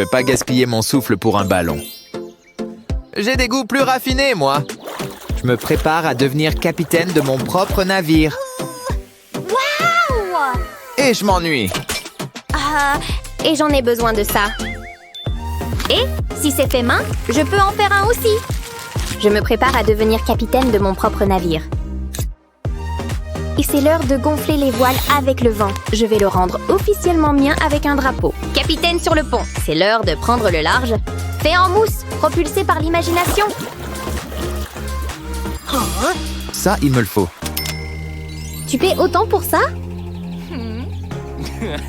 vais pas gaspiller mon souffle pour un ballon. J'ai des goûts plus raffinés, moi. Je me prépare à devenir capitaine de mon propre navire. Wow! Et je m'ennuie. Et j'en ai besoin de ça. Et, si c'est fait main, je peux en faire un aussi. Je me prépare à devenir capitaine de mon propre navire. Et c'est l'heure de gonfler les voiles avec le vent. Je vais le rendre officiellement mien avec un drapeau. Capitaine sur le pont, c'est l'heure de prendre le large. Fait en mousse, propulsé par l'imagination. Ça, il me le faut. Tu paies autant pour ça?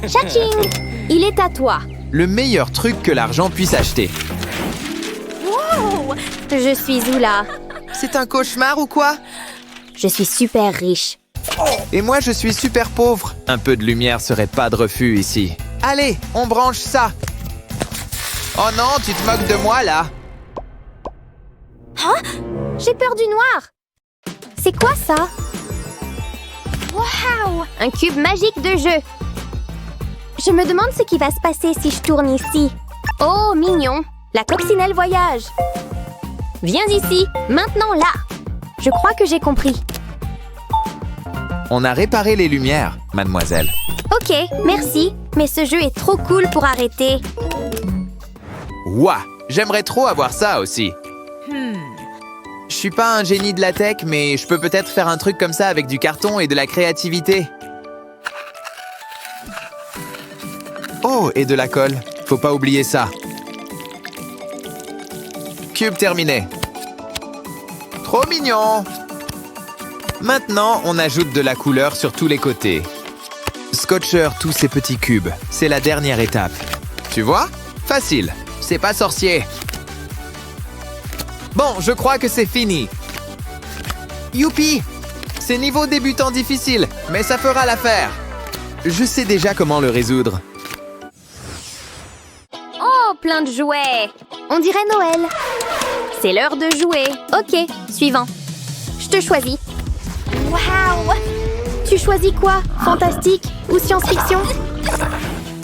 Tcha-ching! Il est à toi. Le meilleur truc que l'argent puisse acheter. Wow! Je suis où là? C'est un cauchemar ou quoi? Je suis super riche. Et moi, je suis super pauvre. Un peu de lumière serait pas de refus ici. Allez, on branche ça. Oh non, tu te moques de moi, là. Hein? J'ai peur du noir. C'est quoi ça? Wow! Un cube magique de jeu. Je me demande ce qui va se passer si je tourne ici. Oh, mignon. La coccinelle voyage. Viens ici, maintenant là. Je crois que j'ai compris. On a réparé les lumières, mademoiselle. Ok, merci. Mais ce jeu est trop cool pour arrêter. Ouah, j'aimerais trop avoir ça aussi. Je suis pas un génie de la tech, mais je peux peut-être faire un truc comme ça avec du carton et de la créativité. Oh, et de la colle. Faut pas oublier ça. Cube terminé. Trop mignon! Maintenant, on ajoute de la couleur sur tous les côtés. Scotcheur tous ces petits cubes. C'est la dernière étape. Tu vois? Facile. C'est pas sorcier. Bon, je crois que c'est fini. Youpi! C'est niveau débutant difficile, mais ça fera l'affaire. Je sais déjà comment le résoudre. Oh, plein de jouets. On dirait Noël. C'est l'heure de jouer. Ok, suivant. Je te choisis. Wow! Tu choisis quoi? Fantastique ou science-fiction?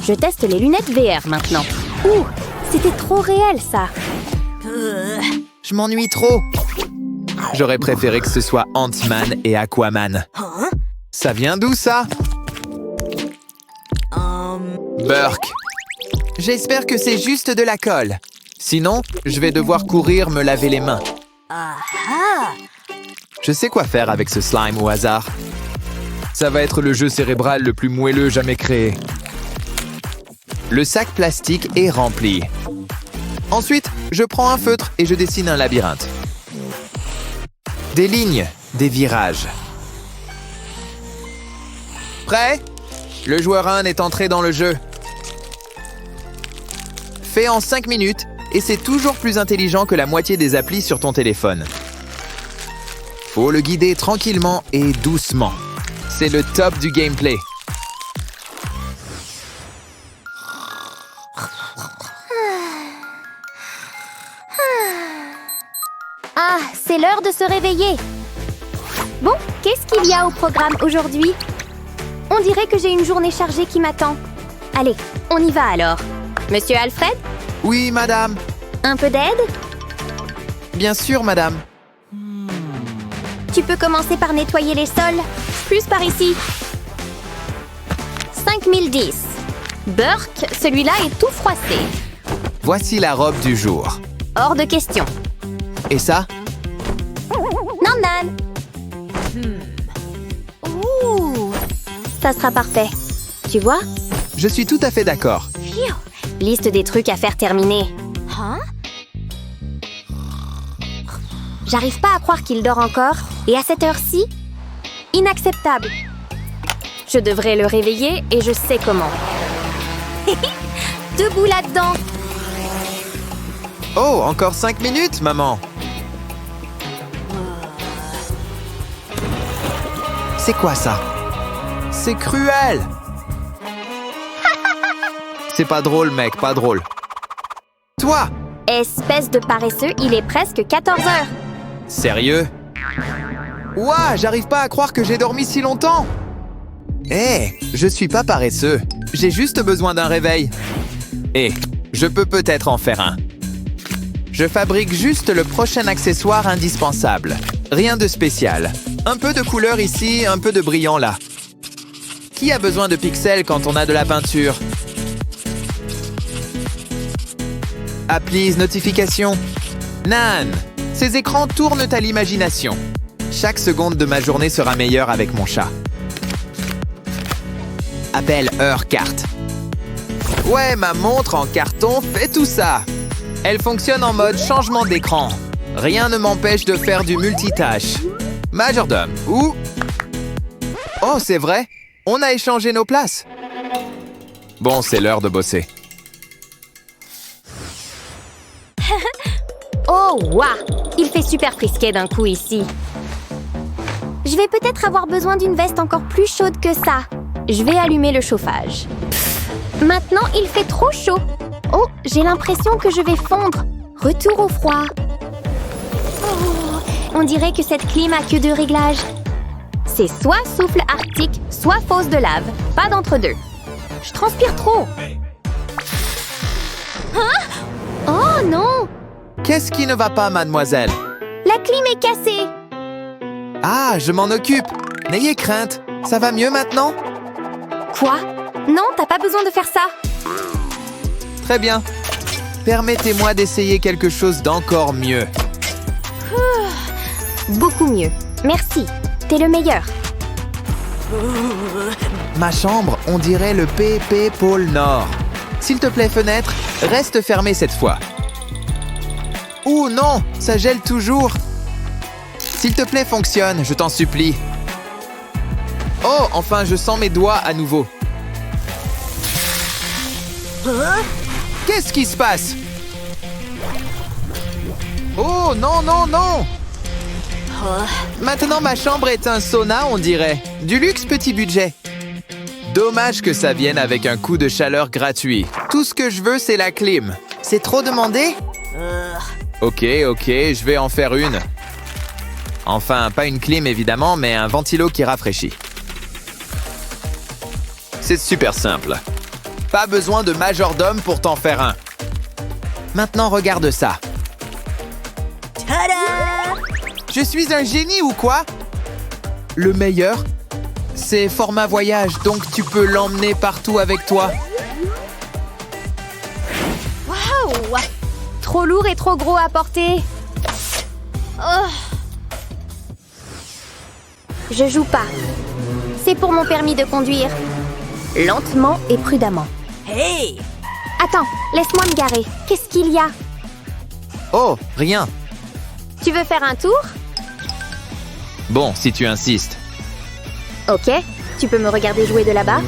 Je teste les lunettes VR maintenant. Ouh, c'était trop réel, ça. Je m'ennuie trop. J'aurais préféré que ce soit Ant-Man et Aquaman. Ça vient d'où, ça? Burk. J'espère que c'est juste de la colle. Sinon, je vais devoir courir me laver les mains. Je sais quoi faire avec ce slime au hasard. Ça va être le jeu cérébral le plus moelleux jamais créé. Le sac plastique est rempli. Ensuite, je prends un feutre et je dessine un labyrinthe. Des lignes, des virages. Prêt? Le joueur 1 est entré dans le jeu. Fait en 5 minutes, et c'est toujours plus intelligent que la moitié des applis sur ton téléphone. Faut le guider tranquillement et doucement. C'est le top du gameplay. Ah, c'est l'heure de se réveiller. Bon, qu'est-ce qu'il y a au programme aujourd'hui? On dirait que j'ai une journée chargée qui m'attend. Allez, on y va alors. Monsieur Alfred? Oui, madame. Un peu d'aide? Bien sûr, madame. Tu peux commencer par nettoyer les sols. Plus par ici. 5010. Burk, celui-là est tout froissé. Voici la robe du jour. Hors de question. Et ça? Nan nan. Ouh. Ça sera parfait. Tu vois? Je suis tout à fait d'accord. Phew. Liste des trucs à faire terminer. Hein? J'arrive pas à croire qu'il dort encore. Et à cette heure-ci? Inacceptable. Je devrais le réveiller et je sais comment. Debout là-dedans. Oh, encore 5 minutes, maman. C'est quoi ça? C'est cruel. C'est pas drôle, mec, pas drôle. Toi! Espèce de paresseux, il est presque 14 heures. Sérieux? Ouah, j'arrive pas à croire que j'ai dormi si longtemps. Je suis pas paresseux. J'ai juste besoin d'un réveil. Je peux peut-être en faire un. Je fabrique juste le prochain accessoire indispensable. Rien de spécial. Un peu de couleur ici, un peu de brillant là. Qui a besoin de pixels quand on a de la peinture? Applis, notifications. Nan! Ces écrans tournent à l'imagination. Chaque seconde de ma journée sera meilleure avec mon chat. Appel, heure, carte. Ouais, ma montre en carton fait tout ça. Elle fonctionne en mode changement d'écran. Rien ne m'empêche de faire du multitâche. Majordome, ou... Oh, c'est vrai, on a échangé nos places. Bon, c'est l'heure de bosser. Oh, waouh! Il fait super frisquet d'un coup ici. Je vais peut-être avoir besoin d'une veste encore plus chaude que ça. Je vais allumer le chauffage. Maintenant, il fait trop chaud. Oh, j'ai l'impression que je vais fondre. Retour au froid. Oh, on dirait que cette clim a que deux réglages. C'est soit souffle arctique, soit fosse de lave. Pas d'entre-deux. Je transpire trop. Hein? Oh non! Qu'est-ce qui ne va pas, mademoiselle? La clim est cassée. Ah, je m'en occupe. N'ayez crainte. Ça va mieux maintenant? Quoi? Non, t'as pas besoin de faire ça. Très bien. Permettez-moi d'essayer quelque chose d'encore mieux. Beaucoup mieux. Merci. T'es le meilleur. Ma chambre, on dirait le PP pôle Nord. S'il te plaît, fenêtre, reste fermée cette fois. Ouh non, ça gèle toujours. S'il te plaît, fonctionne, je t'en supplie. Oh, enfin, je sens mes doigts à nouveau. Qu'est-ce qui se passe? Oh, non, non, non! Maintenant, ma chambre est un sauna, on dirait. Du luxe petit budget. Dommage que ça vienne avec un coup de chaleur gratuit. Tout ce que je veux, c'est la clim. C'est trop demandé? Ok, je vais en faire une. Enfin, pas une clim évidemment, mais un ventilo qui rafraîchit. C'est super simple. Pas besoin de majordome pour t'en faire un. Maintenant, regarde ça. Tada! Je suis un génie ou quoi? Le meilleur? C'est format voyage, donc tu peux l'emmener partout avec toi. Waouh! Trop lourd et trop gros à porter. Oh. Je joue pas. C'est pour mon permis de conduire. Lentement et prudemment. Hey! Attends, laisse-moi me garer. Qu'est-ce qu'il y a? Oh, rien. Tu veux faire un tour? Bon, si tu insistes. Ok, tu peux me regarder jouer de là-bas?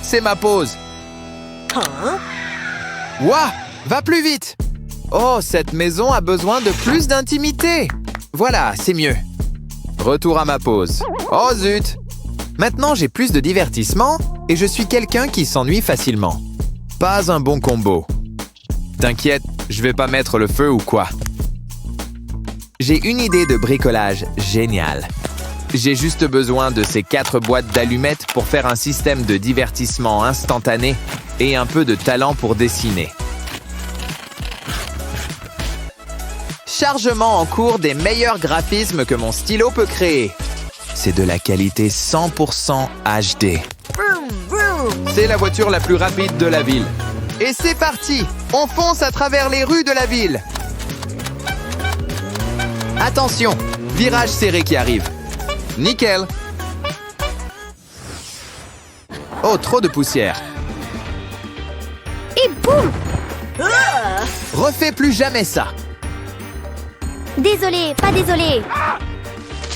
C'est ma pause. Hein? Ouah, va plus vite. Oh, cette maison a besoin de plus d'intimité. Voilà, c'est mieux. Retour à ma pause. Oh zut. Maintenant, j'ai plus de divertissement et je suis quelqu'un qui s'ennuie facilement. Pas un bon combo. T'inquiète, je vais pas mettre le feu ou quoi. J'ai une idée de bricolage géniale. J'ai juste besoin de ces 4 boîtes d'allumettes pour faire un système de divertissement instantané et un peu de talent pour dessiner. Chargement en cours des meilleurs graphismes que mon stylo peut créer. C'est de la qualité 100% HD. C'est la voiture la plus rapide de la ville. Et c'est parti! On fonce à travers les rues de la ville. Attention, virage serré qui arrive. Nickel. Oh, trop de poussière. Et boum! Refais plus jamais ça. Désolé, pas désolé.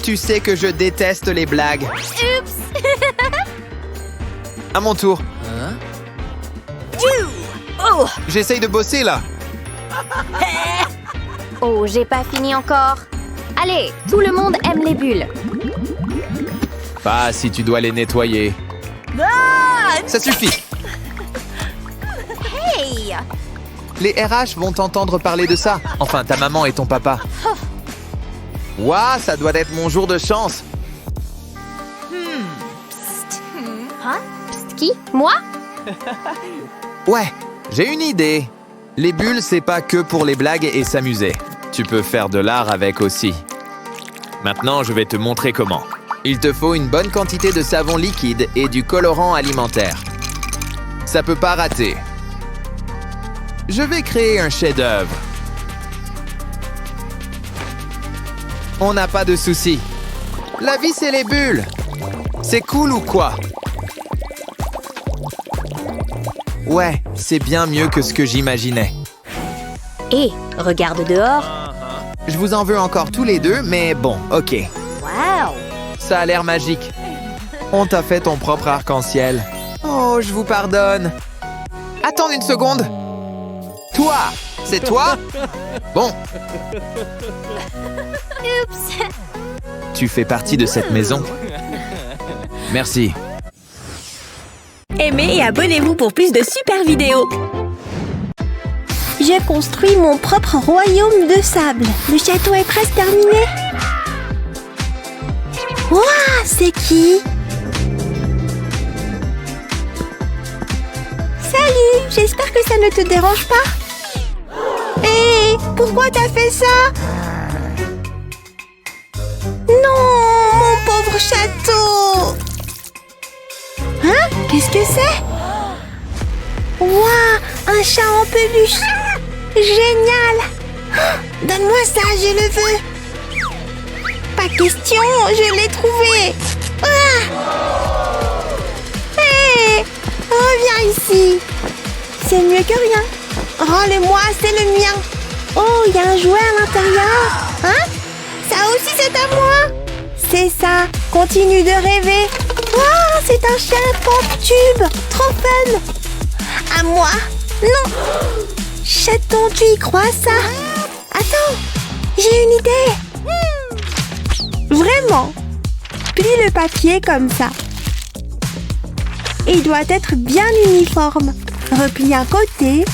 Tu sais que je déteste les blagues. Oups! À mon tour. Oh! J'essaye de bosser là. Oh, j'ai pas fini encore. Allez, tout le monde aime les bulles. Pas si tu dois les nettoyer. Ah! Ça suffit. Hey! Les RH vont entendre parler de ça. Enfin, ta maman et ton papa. Ouah, ça doit être mon jour de chance. Psst, qui? Moi? Ouais, j'ai une idée. Les bulles, c'est pas que pour les blagues et s'amuser. Tu peux faire de l'art avec aussi. Maintenant, je vais te montrer comment. Il te faut une bonne quantité de savon liquide et du colorant alimentaire. Ça peut pas rater. Je vais créer un chef-d'œuvre. On n'a pas de soucis. La vie, c'est les bulles. C'est cool ou quoi? Ouais, c'est bien mieux que ce que j'imaginais. Hé, regarde dehors. Je vous en veux encore tous les deux, mais bon, ok. Waouh! Ça a l'air magique. On t'a fait ton propre arc-en-ciel. Oh, je vous pardonne. Attends une seconde. Toi, c'est toi? Bon. Oups! Tu fais partie de cette maison. Merci. Aimez et abonnez-vous pour plus de super vidéos. J'ai construit mon propre royaume de sable. Le château est presque terminé. Waouh, c'est qui? Salut, j'espère que ça ne te dérange pas. Hé, pourquoi t'as fait ça? Non, mon pauvre château. Hein? Qu'est-ce que c'est? Waouh, un chat en peluche. Génial. Donne-moi ça, je le veux. Pas question, je l'ai trouvé. Hé, reviens ici. C'est mieux que rien. Rends-le-moi, c'est le mien. Oh, il y a un jouet à l'intérieur. Hein? Ça aussi, c'est à moi. C'est ça, continue de rêver. Oh, c'est un chien pompe-tube. Trop fun. À moi? Non. Chaton, tu y crois, ça? Attends, j'ai une idée. Vraiment. Plie le papier comme ça. Il doit être bien uniforme. Replie un côté.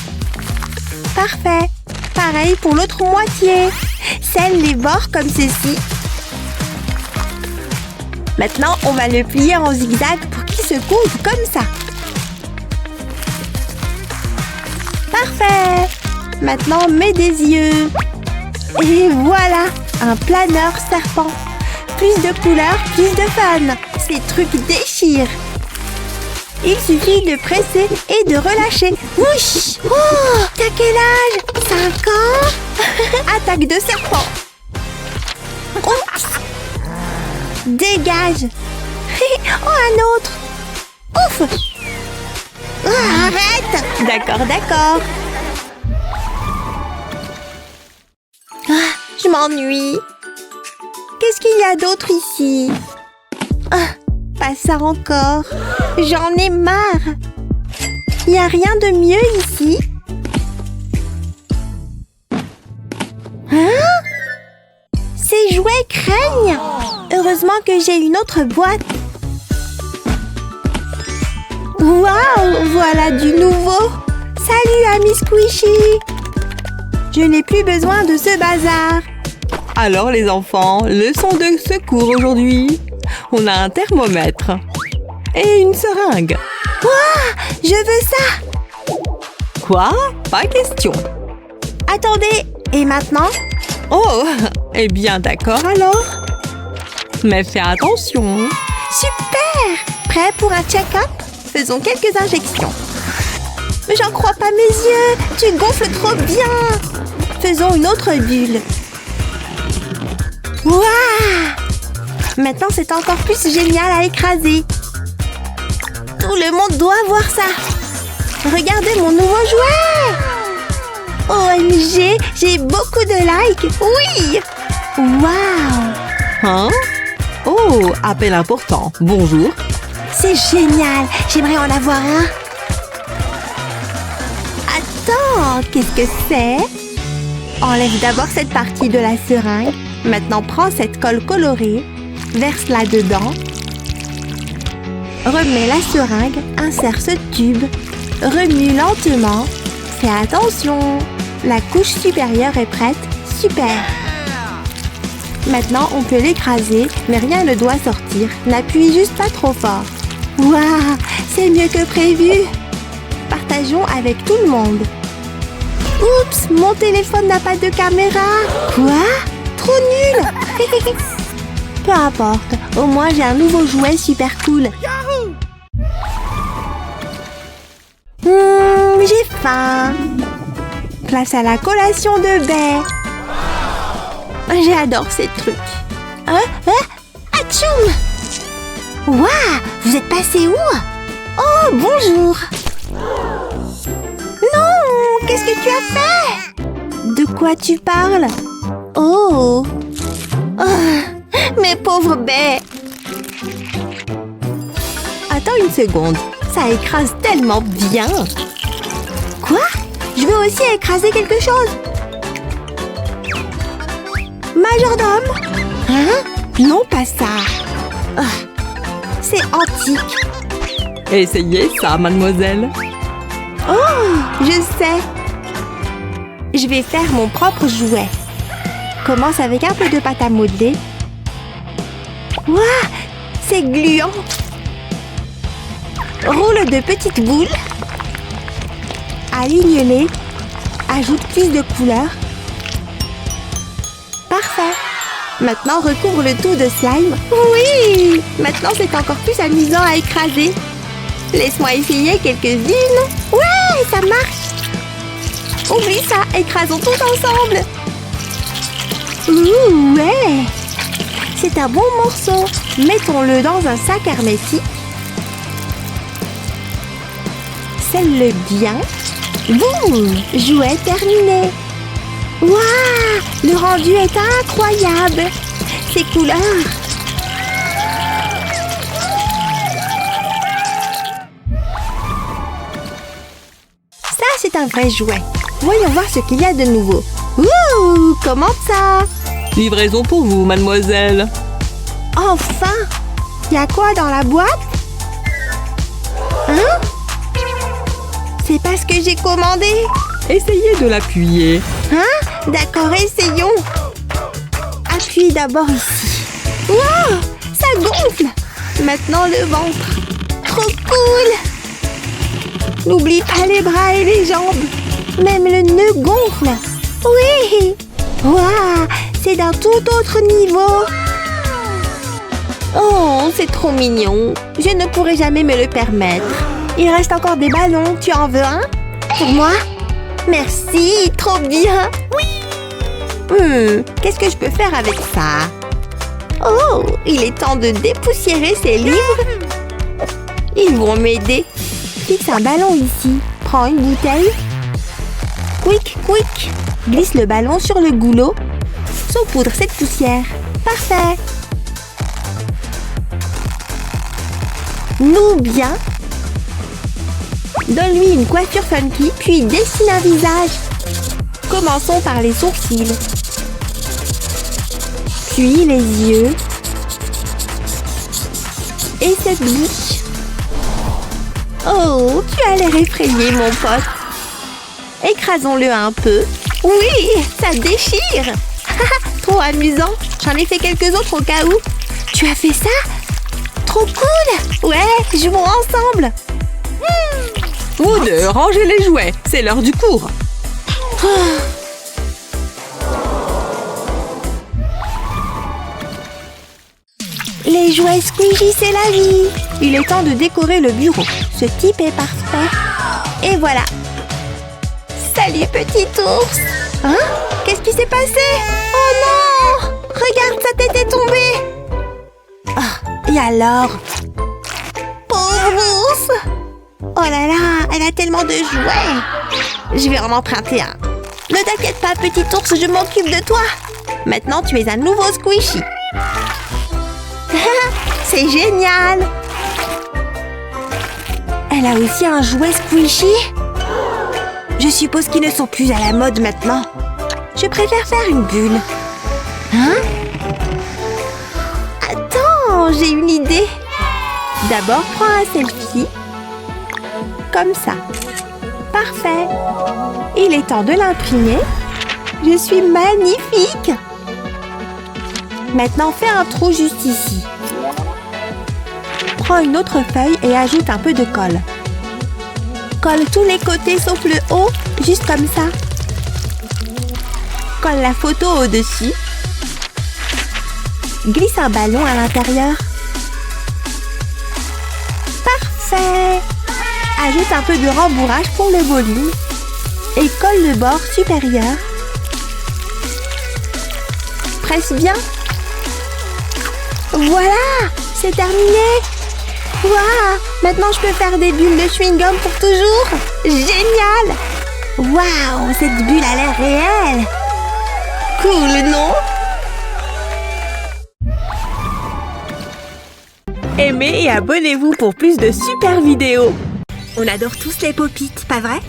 Parfait. Pareil pour l'autre moitié. Scelle les bords comme ceci. Maintenant, on va le plier en zigzag pour qu'il se couvre comme ça. Parfait. Maintenant, mets des yeux. Et voilà, un planeur serpent. Plus de couleurs, plus de fun. Ces trucs déchirent. Il suffit de presser et de relâcher. Ouch! Oh! T'as quel âge? 5 ans? Attaque de serpent. Oups! Dégage. Oh, un autre. Ouf! Oh, arrête! D'accord, d'accord. Ah, je m'ennuie. Qu'est-ce qu'il y a d'autre ici? Ah, pas ça encore. J'en ai marre. Il n'y a rien de mieux ici. Hein? Ces jouets craignent. Heureusement que j'ai une autre boîte. Waouh, voilà du nouveau. Salut, ami Squishy. Je n'ai plus besoin de ce bazar. Alors les enfants, leçon de secours aujourd'hui. On a un thermomètre et une seringue. Waouh, je veux ça. Quoi? Pas question. Attendez, et maintenant? Oh, eh bien d'accord alors. Mais fais attention. Super! Prêt pour un check-up? Faisons quelques injections. Mais j'en crois pas mes yeux. Tu gonfles trop bien. Faisons une autre bulle. Waouh! Maintenant, c'est encore plus génial à écraser. Tout le monde doit voir ça. Regardez mon nouveau jouet. OMG, j'ai beaucoup de likes. Oui! Waouh! Hein? Oh, appel important. Bonjour. C'est génial. J'aimerais en avoir un. Attends, qu'est-ce que c'est? Enlève d'abord cette partie de la seringue. Maintenant, prends cette colle colorée. Verse-la dedans. Remets la seringue. Insère ce tube. Remue lentement. Fais attention. La couche supérieure est prête. Super. Maintenant, on peut l'écraser, mais rien ne doit sortir. N'appuie juste pas trop fort. Waouh, c'est mieux que prévu. Partage partageons avec tout le monde. Oups, mon téléphone n'a pas de caméra. Quoi? Trop nul. Peu importe, au moins j'ai un nouveau jouet super cool. J'ai faim. Place à la collation de baie. J'adore ces trucs. Atchoum! Waouh! Vous êtes passé où? Oh, bonjour! Non! Qu'est-ce que tu as fait? De quoi tu parles? Oh! Mes pauvres baies! Attends une seconde. Ça écrase tellement bien. Quoi? Je veux aussi écraser quelque chose. Majordome? Hein? Non, pas ça. C'est antique. Essayez ça, mademoiselle. Oh, je sais. Je vais faire mon propre jouet. Commence avec un peu de pâte à modeler. Waouh, c'est gluant. Roule de petites boules. Aligne-les. Ajoute plus de couleurs. Parfait. Maintenant, recouvre le tout de slime. Oui! Maintenant, c'est encore plus amusant à écraser. Laisse-moi essayer quelques-unes. Ouais, ça marche. Oublie ça, écrasons tout ensemble. Ouh, ouais. C'est un bon morceau. Mettons-le dans un sac hermétique. Scelle-le bien. Boum! Jouet terminé. Waouh! Le rendu est incroyable. Ces couleurs. Ça, c'est un vrai jouet. Voyons voir ce qu'il y a de nouveau. Ouh! Comment ça? Livraison pour vous, mademoiselle. Enfin! Y a quoi dans la boîte? Hein? C'est pas ce que j'ai commandé. Essayez de l'appuyer. Hein? D'accord, essayons. Appuie d'abord ici. Wow! Ça gonfle. Maintenant le ventre. Trop cool! N'oublie pas les bras et les jambes. Même le nœud gonfle. Oui! Waouh! C'est d'un tout autre niveau. Oh, c'est trop mignon. Je ne pourrai jamais me le permettre. Il reste encore des ballons. Tu en veux un? Pour moi? Merci, trop bien. Oui. Qu'est-ce que je peux faire avec ça? Oh, il est temps de dépoussiérer ces livres. Ils vont m'aider. Fixe un ballon ici. Prends une bouteille. Quick, quick. Glisse le ballon sur le goulot. Saupoudre cette poussière. Parfait. Noue bien. Donne-lui une coiffure funky, puis dessine un visage. Commençons par les sourcils. Puis les yeux. Et cette bouche. Oh, tu as l'air effrayé, mon pote. Écrasons-le un peu. Oui, ça déchire. Trop amusant. J'en ai fait quelques autres au cas où. Tu as fait ça? Trop cool. Ouais, jouons ensemble. Vous deux, rangez les jouets. C'est l'heure du cours. Les jouets squishy, c'est la vie. Il est temps de décorer le bureau. Ce type est parfait. Et voilà. Salut, petit ours. Hein? Qu'est-ce qui s'est passé? Oh non! Regarde, sa tête est tombée. Et alors? Pauvre ours! Oh là là, elle a tellement de jouets. Je vais en emprunter un. Ne t'inquiète pas, petit ours, je m'occupe de toi. Maintenant, tu es un nouveau squishy. C'est génial. Elle a aussi un jouet squishy. Je suppose qu'ils ne sont plus à la mode maintenant. Je préfère faire une bulle. Hein? Attends, j'ai une idée. D'abord, prends un selfie. Comme ça. Parfait. Il est temps de l'imprimer. Je suis magnifique. Maintenant, fais un trou juste ici. Prends une autre feuille et ajoute un peu de colle. Colle tous les côtés sauf le haut, juste comme ça. Colle la photo au-dessus. Glisse un ballon à l'intérieur. Parfait! Ajoute un peu de rembourrage pour le volume et colle le bord supérieur. Presse bien. Voilà! C'est terminé! Waouh! Maintenant je peux faire des bulles de chewing-gum pour toujours! Génial! Waouh! Cette bulle a l'air réelle! Cool, non? Aimez et abonnez-vous pour plus de super vidéos. On adore tous les pop-it, pas vrai?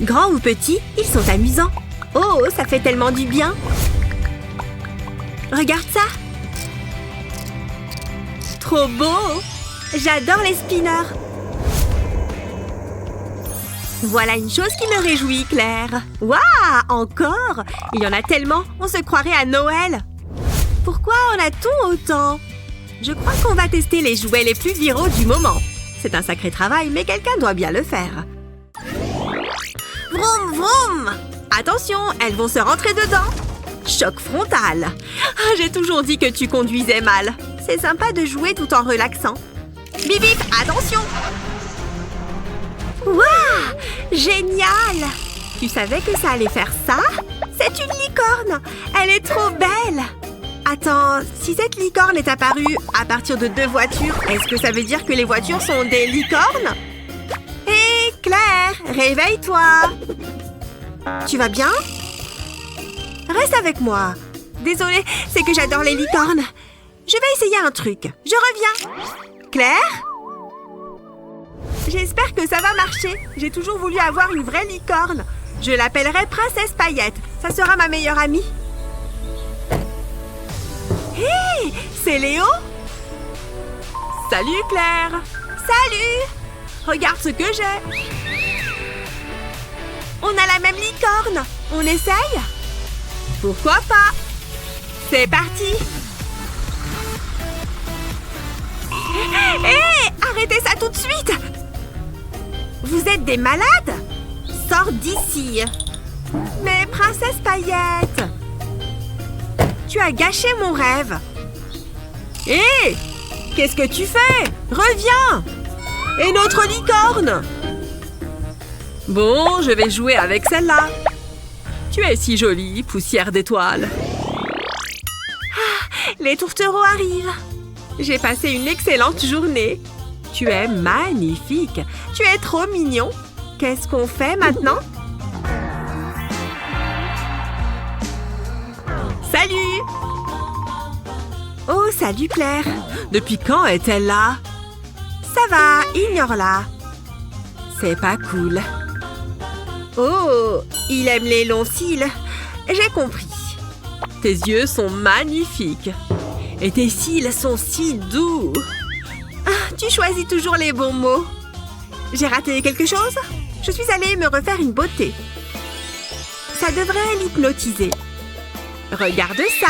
Grands ou petits, ils sont amusants. Oh, ça fait tellement du bien. Regarde ça. Trop beau. J'adore les spinners. Voilà une chose qui me réjouit, Claire. Waouh, encore? Il y en a tellement, on se croirait à Noël. Pourquoi en a-t-on autant? Je crois qu'on va tester les jouets les plus viraux du moment. C'est un sacré travail, mais quelqu'un doit bien le faire. Vroom, vroom! Attention, elles vont se rentrer dedans. Choc frontal. Ah, j'ai toujours dit que tu conduisais mal. C'est sympa de jouer tout en relaxant. Bip bip, attention! Waouh! Génial! Tu savais que ça allait faire ça? C'est une licorne! Elle est trop belle! Attends, si cette licorne est apparue à partir de 2 voitures, est-ce que ça veut dire que les voitures sont des licornes? Hé, Claire, réveille-toi! Tu vas bien? Reste avec moi. Désolée, c'est que j'adore les licornes. Je vais essayer un truc. Je reviens. Claire? J'espère que ça va marcher. J'ai toujours voulu avoir une vraie licorne. Je l'appellerai Princesse Paillette. Ça sera ma meilleure amie. Hé, c'est Léo? Salut Claire. Salut. Regarde ce que j'ai. On a la même licorne. On essaye? Pourquoi pas? C'est parti. Hé, arrêtez ça tout de suite. Vous êtes des malades? Sors d'ici. Mais Princesse Paillette, tu as gâché mon rêve. Hé, qu'est-ce que tu fais? Reviens. Et notre licorne? Bon, je vais jouer avec celle-là. Tu es si jolie, poussière d'étoiles. Ah, les tourtereaux arrivent. J'ai passé une excellente journée. Tu es magnifique. Tu es trop mignon. Qu'est-ce qu'on fait maintenant? Salut! Oh, salut Claire. Depuis quand est-elle là? Ça va, ignore-la. C'est pas cool. Oh, il aime les longs cils. J'ai compris. Tes yeux sont magnifiques. Et tes cils sont si doux. Ah, tu choisis toujours les bons mots. J'ai raté quelque chose? Je suis allée me refaire une beauté. Ça devrait l'hypnotiser. Regarde ça.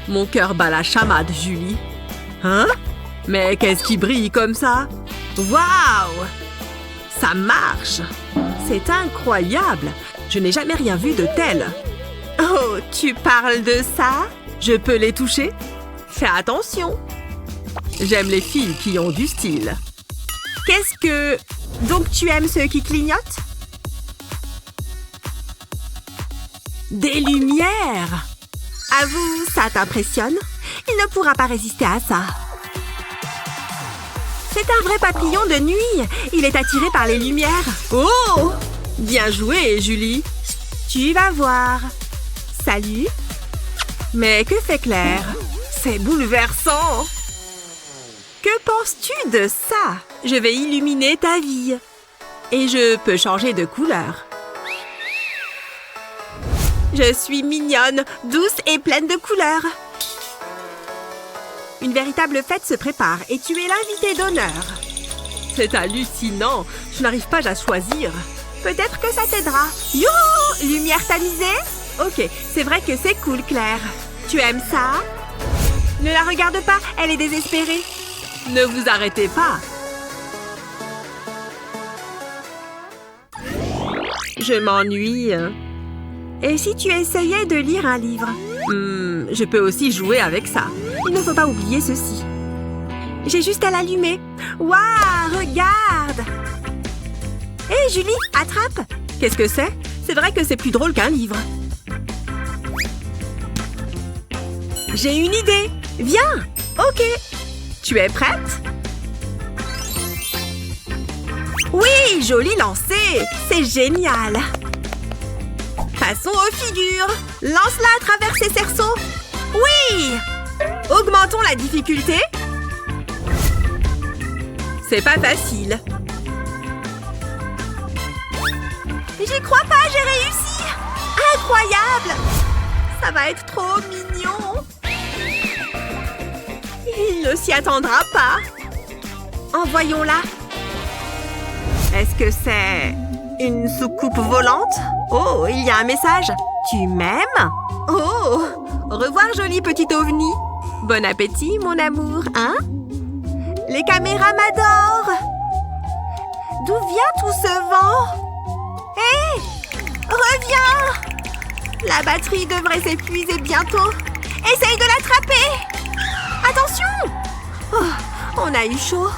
Mon cœur bat la chamade, Julie. Hein? Mais qu'est-ce qui brille comme ça? Waouh! Ça marche! C'est incroyable! Je n'ai jamais rien vu de tel. Oh, tu parles de ça? Je peux les toucher? Fais attention! J'aime les filles qui ont du style. Qu'est-ce que... Donc tu aimes ceux qui clignotent? Des lumières! Avoue, ça t'impressionne? Il ne pourra pas résister à ça. C'est un vrai papillon de nuit. Il est attiré par les lumières. Oh! Bien joué, Julie. Tu vas voir. Salut. Mais que fait Claire? C'est bouleversant. Que penses-tu de ça? Je vais illuminer ta vie. Et je peux changer de couleur. Je suis mignonne, douce et pleine de couleurs. Une véritable fête se prépare et tu es l'invité d'honneur. C'est hallucinant. Je n'arrive pas à choisir. Peut-être que ça t'aidera. Youhou! Lumière tamisée? Ok, c'est vrai que c'est cool, Claire. Tu aimes ça? Ne la regarde pas, elle est désespérée. Ne vous arrêtez pas. Je m'ennuie. Et si tu essayais de lire un livre? Je peux aussi jouer avec ça. Il ne faut pas oublier ceci. J'ai juste à l'allumer. Waouh, regarde! Hé, Julie, attrape! Qu'est-ce que c'est? C'est vrai que c'est plus drôle qu'un livre. J'ai une idée. Viens! Ok. Tu es prête? Oui, joli lancer! C'est génial! Passons aux figures. Lance-la à travers ces cerceaux. Oui! Augmentons la difficulté. C'est pas facile. J'y crois pas, j'ai réussi! Incroyable! Ça va être trop mignon. Il ne s'y attendra pas. Envoyons-la. Est-ce que c'est une soucoupe volante? Oh, il y a un message. Tu m'aimes? Oh, au revoir, joli petit ovni. Bon appétit, mon amour, hein? Les caméras m'adorent. D'où vient tout ce vent? Hé! Reviens! La batterie devrait s'épuiser bientôt. Essaye de l'attraper! Attention! Oh, on a eu chaud.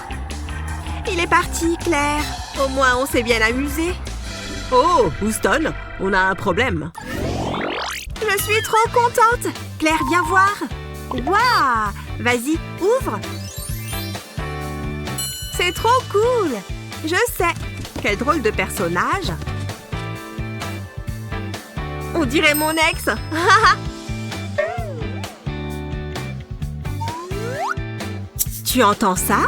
Il est parti, Claire. Au moins, on s'est bien amusé. Oh, Houston, on a un problème. Je suis trop contente. Claire, viens voir. Waouh! Vas-y, ouvre. C'est trop cool. Je sais. Quel drôle de personnage. On dirait mon ex. Tu entends ça?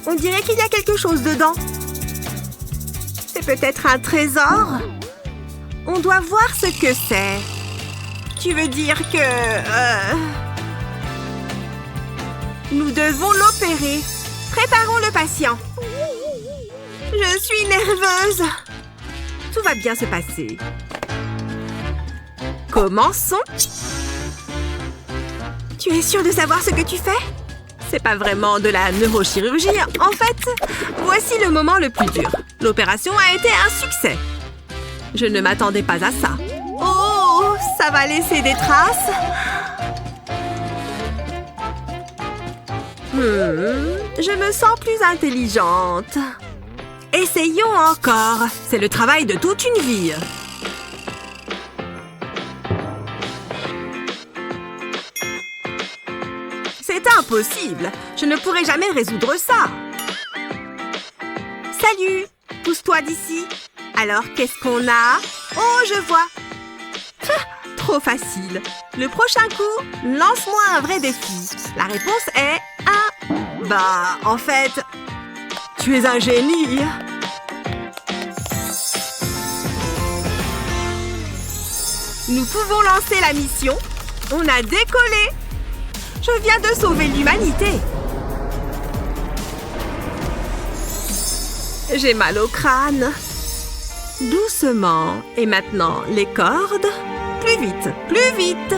On dirait qu'il y a quelque chose dedans. C'est peut-être un trésor? On doit voir ce que c'est. Tu veux dire que... Nous devons l'opérer. Préparons le patient. Je suis nerveuse. Tout va bien se passer. Commençons. Tu es sûre de savoir ce que tu fais? C'est pas vraiment de la neurochirurgie. En fait, voici le moment le plus dur. L'opération a été un succès. Je ne m'attendais pas à ça. Oh, ça va laisser des traces. Je me sens plus intelligente. Essayons encore. C'est le travail de toute une vie. C'est impossible. Je ne pourrai jamais résoudre ça. Salut! Pousse-toi d'ici. Alors, qu'est-ce qu'on a? Oh, je vois. Trop facile. Le prochain coup, lance-moi un vrai défi. La réponse est un... Bah, en fait, tu es un génie. Nous pouvons lancer la mission. On a décollé. Je viens de sauver l'humanité. J'ai mal au crâne. Doucement. Et maintenant, les cordes. Plus vite, plus vite.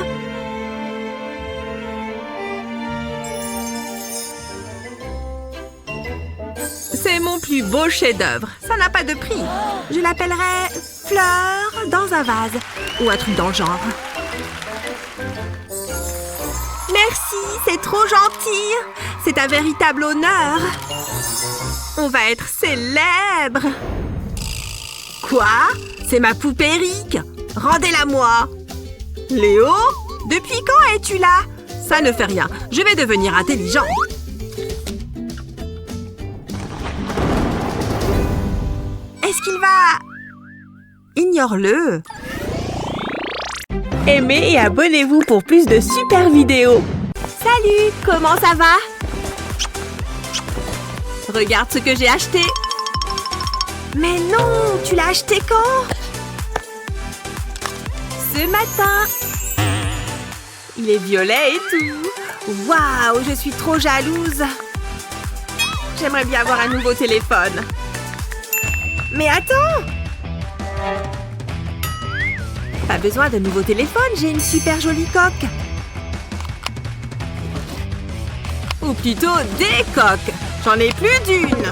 C'est mon plus beau chef-d'œuvre. Ça n'a pas de prix. Je l'appellerai fleur dans un vase. Ou un truc dans le genre. Merci, c'est trop gentil. C'est un véritable honneur. On va être célèbre. Quoi? C'est ma poupée Rick. Rendez-la-moi. Léo, depuis quand es-tu là? Ça ne fait rien. Je vais devenir intelligent. Est-ce qu'il va... Ignore-le. Aimez et abonnez-vous pour plus de super vidéos. Salut, comment ça va? Regarde ce que j'ai acheté. Mais non, tu l'as acheté quand? Ce matin. Il est violet et tout. Waouh, je suis trop jalouse. J'aimerais bien avoir un nouveau téléphone. Mais attends! Pas besoin de nouveau téléphone, j'ai une super jolie coque. Ou plutôt des coques. J'en ai plus d'une.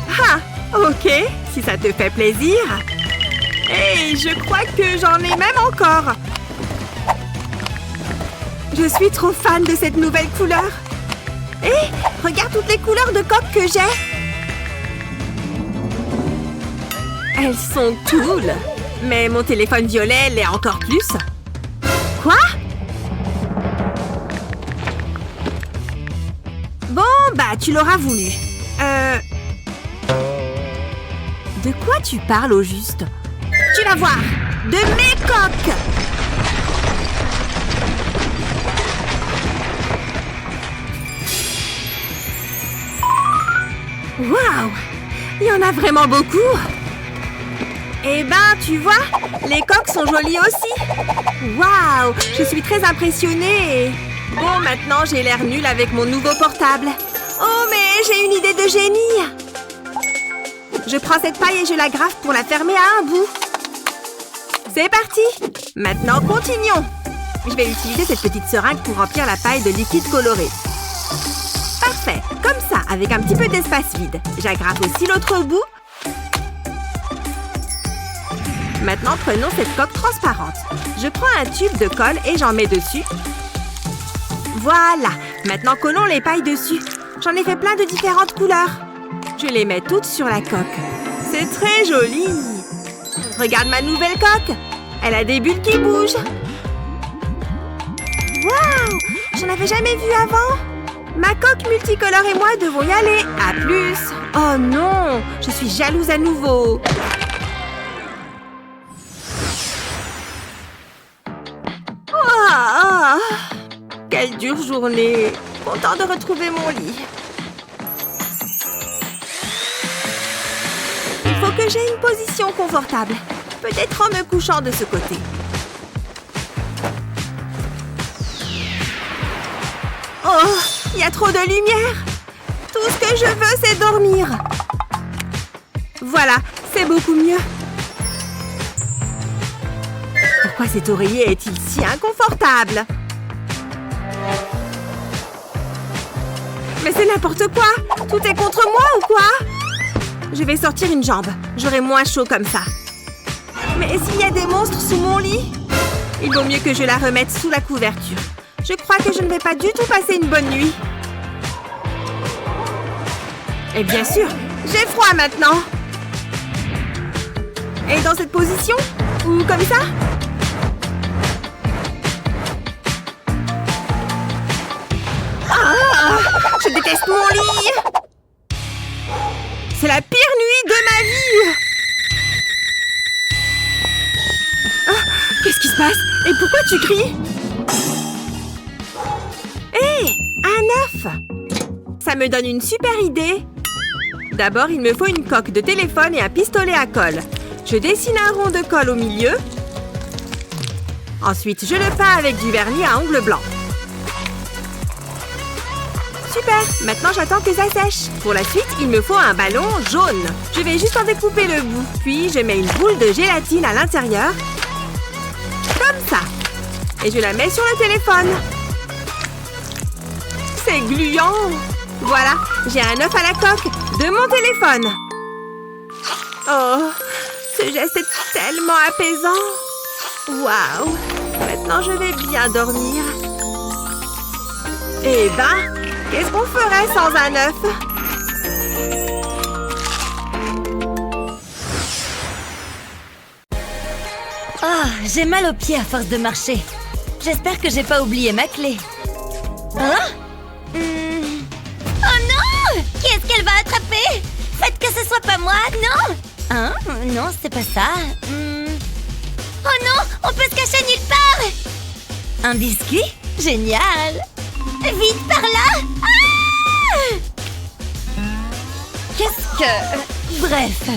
Ah! Ok, si ça te fait plaisir. Hey, je crois que j'en ai même encore. Je suis trop fan de cette nouvelle couleur. Hé, regarde toutes les couleurs de coques que j'ai. Elles sont cool. Mais mon téléphone violet l'est encore plus. Quoi? Bon, bah, tu l'auras voulu. De quoi tu parles au juste? Tu vas voir! De mes coques! Waouh! Il y en a vraiment beaucoup! Eh ben, tu vois, les coques sont jolies aussi! Waouh! Je suis très impressionnée! Bon, maintenant, j'ai l'air nulle avec mon nouveau portable. Oh, mais j'ai une idée de génie! Je prends cette paille et je la graffe pour la fermer à un bout. C'est parti! Maintenant, continuons! Je vais utiliser cette petite seringue pour remplir la paille de liquide coloré. Parfait! Comme ça, avec un petit peu d'espace vide. J'agrafe aussi l'autre bout. Maintenant, prenons cette coque transparente. Je prends un tube de colle et j'en mets dessus. Voilà! Maintenant, collons les pailles dessus. J'en ai fait plein de différentes couleurs. Je les mets toutes sur la coque. C'est très joli! Regarde ma nouvelle coque! Elle a des bulles qui bougent. Waouh! J'en avais jamais vu avant! Ma coque multicolore et moi devons y aller. À plus! Oh non! Je suis jalouse à nouveau. Oh, quelle dure journée! Content de retrouver mon lit. Il faut que j'aie une position confortable. Peut-être en me couchant de ce côté. Oh, il y a trop de lumière. Tout ce que je veux, c'est dormir. Voilà, c'est beaucoup mieux. Pourquoi cet oreiller est-il si inconfortable? Mais c'est n'importe quoi! Tout est contre moi ou quoi? Je vais sortir une jambe. J'aurai moins chaud comme ça. Mais s'il y a des monstres sous mon lit? Il vaut mieux que je la remette sous la couverture. Je crois que je ne vais pas du tout passer une bonne nuit. Et bien sûr, j'ai froid maintenant. Et dans cette position? Ou comme ça? Ah! Je déteste mon lit! C'est la pire nuit de ma vie! Ah, qu'est-ce qui se passe? Et pourquoi tu cries? Hé! Un œuf! Ça me donne une super idée! D'abord, il me faut une coque de téléphone et un pistolet à colle. Je dessine un rond de colle au milieu. Ensuite, je le peins avec du vernis à ongles blancs. Super! Maintenant, j'attends que ça sèche. Pour la suite, il me faut un ballon jaune. Je vais juste en découper le bout. Puis, je mets une boule de gélatine à l'intérieur. Comme ça. Et je la mets sur le téléphone. C'est gluant! Voilà, j'ai un œuf à la coque de mon téléphone. Oh, ce geste est tellement apaisant. Waouh! Maintenant, je vais bien dormir. Eh ben, qu'est-ce qu'on ferait sans un œuf? Ah, j'ai mal aux pieds à force de marcher. J'espère que j'ai pas oublié ma clé. Hein? Oh non! Qui est-ce qu'elle va attraper? Faites que ce soit pas moi, non! Hein? Non, c'est pas ça. Oh non! On peut se cacher nulle part! Un biscuit? Génial! Vite par là! Ah! Qu'est-ce que... Bref.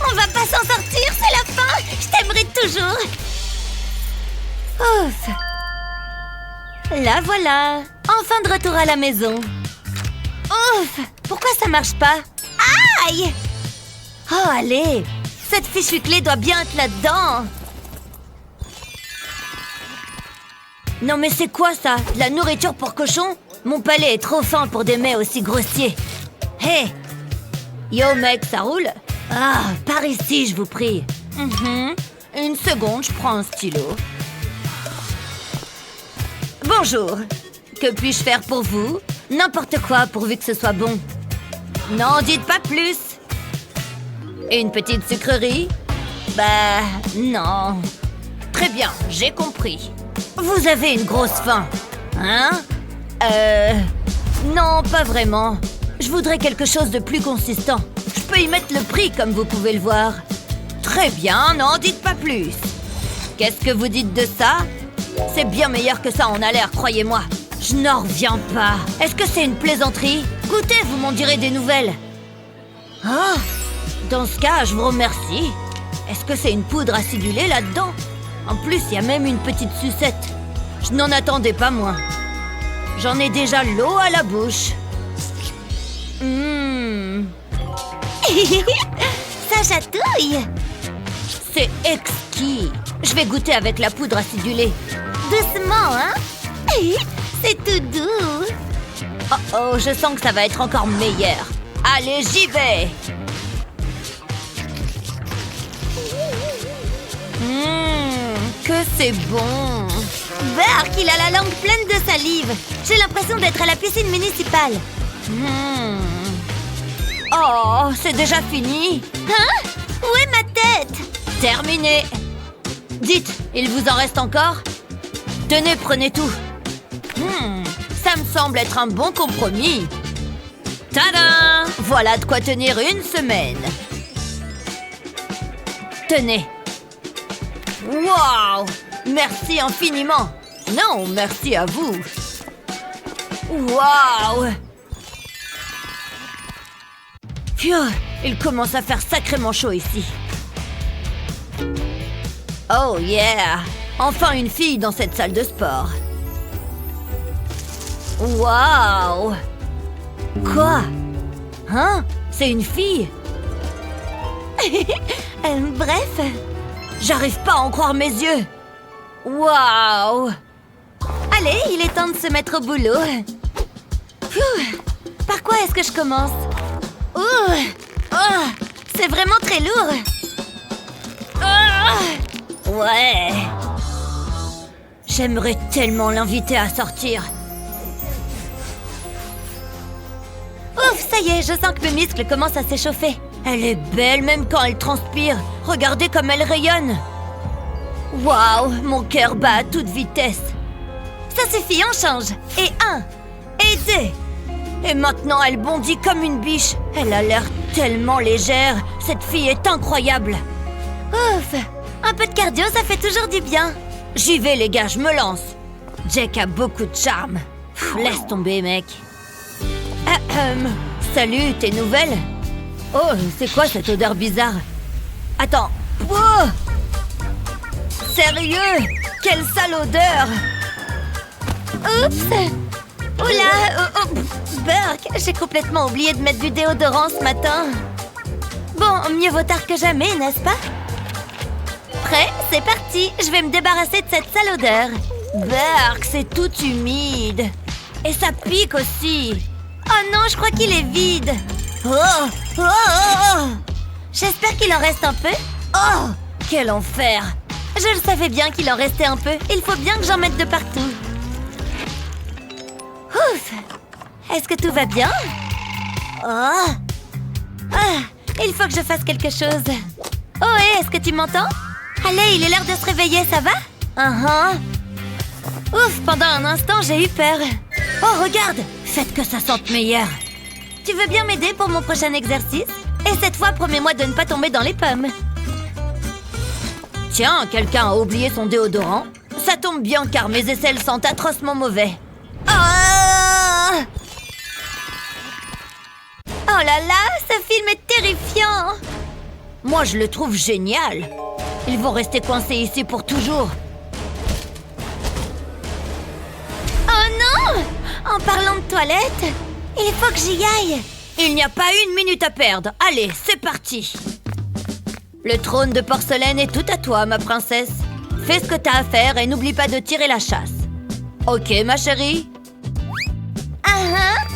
On va pas s'en sortir, c'est la fin! Je t'aimerai toujours! Ouf! La voilà! Enfin de retour à la maison. Ouf! Pourquoi ça marche pas? Aïe! Oh, allez! Cette fichue clé doit bien être là-dedans! Non mais c'est quoi ça? De la nourriture pour cochon? Mon palais est trop fin pour des mets aussi grossiers. Hé! Yo mec, ça roule? Ah, par ici, je vous prie. Une seconde, je prends un stylo. Bonjour. Que puis-je faire pour vous? N'importe quoi, pourvu que ce soit bon. N'en dites pas plus. Une petite sucrerie? Bah, non. Très bien, j'ai compris. Vous avez une grosse faim, hein? Non, pas vraiment. Je voudrais quelque chose de plus consistant. Je peux y mettre le prix, comme vous pouvez le voir. Très bien, n'en dites pas plus. Qu'est-ce que vous dites de ça? C'est bien meilleur que ça en a l'air, croyez-moi. Je n'en reviens pas. Est-ce que c'est une plaisanterie? Goûtez, vous m'en direz des nouvelles. Ah, dans ce cas, je vous remercie. Est-ce que c'est une poudre acidulée là-dedans? En plus, il y a même une petite sucette. Je n'en attendais pas moins. J'en ai déjà l'eau à la bouche. Ça chatouille. C'est exquis. Je vais goûter avec la poudre acidulée. Doucement, hein? C'est tout doux. Oh, je sens que ça va être encore meilleur. Allez, j'y vais. Que c'est bon. Burk, il a la langue pleine de salive. J'ai l'impression d'être à la piscine municipale. Oh, c'est déjà fini? Hein? Où est ma tête? Terminé. Dites, il vous en reste encore? Tenez, prenez tout. Ça me semble être un bon compromis. Tadam! Voilà de quoi tenir une semaine. Tenez. Waouh! Merci infiniment. Non, merci à vous. Waouh! Phew, il commence à faire sacrément chaud ici. Oh yeah! Enfin une fille dans cette salle de sport. Waouh! Quoi? Hein? C'est une fille? Bref. J'arrive pas à en croire mes yeux. Waouh! Allez, il est temps de se mettre au boulot. Phew. Par quoi est-ce que je commence? Oh, c'est vraiment très lourd. Ouais. J'aimerais tellement l'inviter à sortir. Ouf, ça y est, je sens que mes muscles commencent à s'échauffer. Elle est belle même quand elle transpire. Regardez comme elle rayonne. Waouh, mon cœur bat à toute vitesse. Ça suffit, on change. Et 1, et 2. Et maintenant, elle bondit comme une biche. Elle a l'air tellement légère. Cette fille est incroyable. Ouf, un peu de cardio, ça fait toujours du bien. J'y vais, les gars, je me lance. Jack a beaucoup de charme. Laisse tomber, mec. Salut, tes nouvelles? Oh, c'est quoi cette odeur bizarre? Attends. Wow! Sérieux? Quelle sale odeur! Oups! Oula! Burk, j'ai complètement oublié de mettre du déodorant ce matin. Bon, mieux vaut tard que jamais, n'est-ce pas? Prêt? C'est parti! Je vais me débarrasser de cette sale odeur. Burk, c'est tout humide. Et ça pique aussi. Oh non, je crois qu'il est vide. J'espère qu'il en reste un peu. Oh! Quel enfer! Je le savais bien qu'il en restait un peu. Il faut bien que j'en mette de partout. Ouf! Est-ce que tout va bien? Il faut que je fasse quelque chose. Oh, hé, est-ce que tu m'entends? Allez, il est l'heure de se réveiller, ça va? Ouf, pendant un instant, j'ai eu peur. Oh, regarde! Faites que ça sente meilleur. Tu veux bien m'aider pour mon prochain exercice? Et cette fois, promets-moi de ne pas tomber dans les pommes. Tiens, quelqu'un a oublié son déodorant. Ça tombe bien car mes aisselles sentent atrocement mauvais. Oh là là, ce film est terrifiant! Moi, je le trouve génial. Ils vont rester coincés ici pour toujours. Oh non! En parlant de toilettes, il faut que j'y aille. Il n'y a pas une minute à perdre. Allez, c'est parti. Le trône de porcelaine est tout à toi, ma princesse. Fais ce que t'as à faire et n'oublie pas de tirer la chasse. Ok, ma chérie? Uh-huh.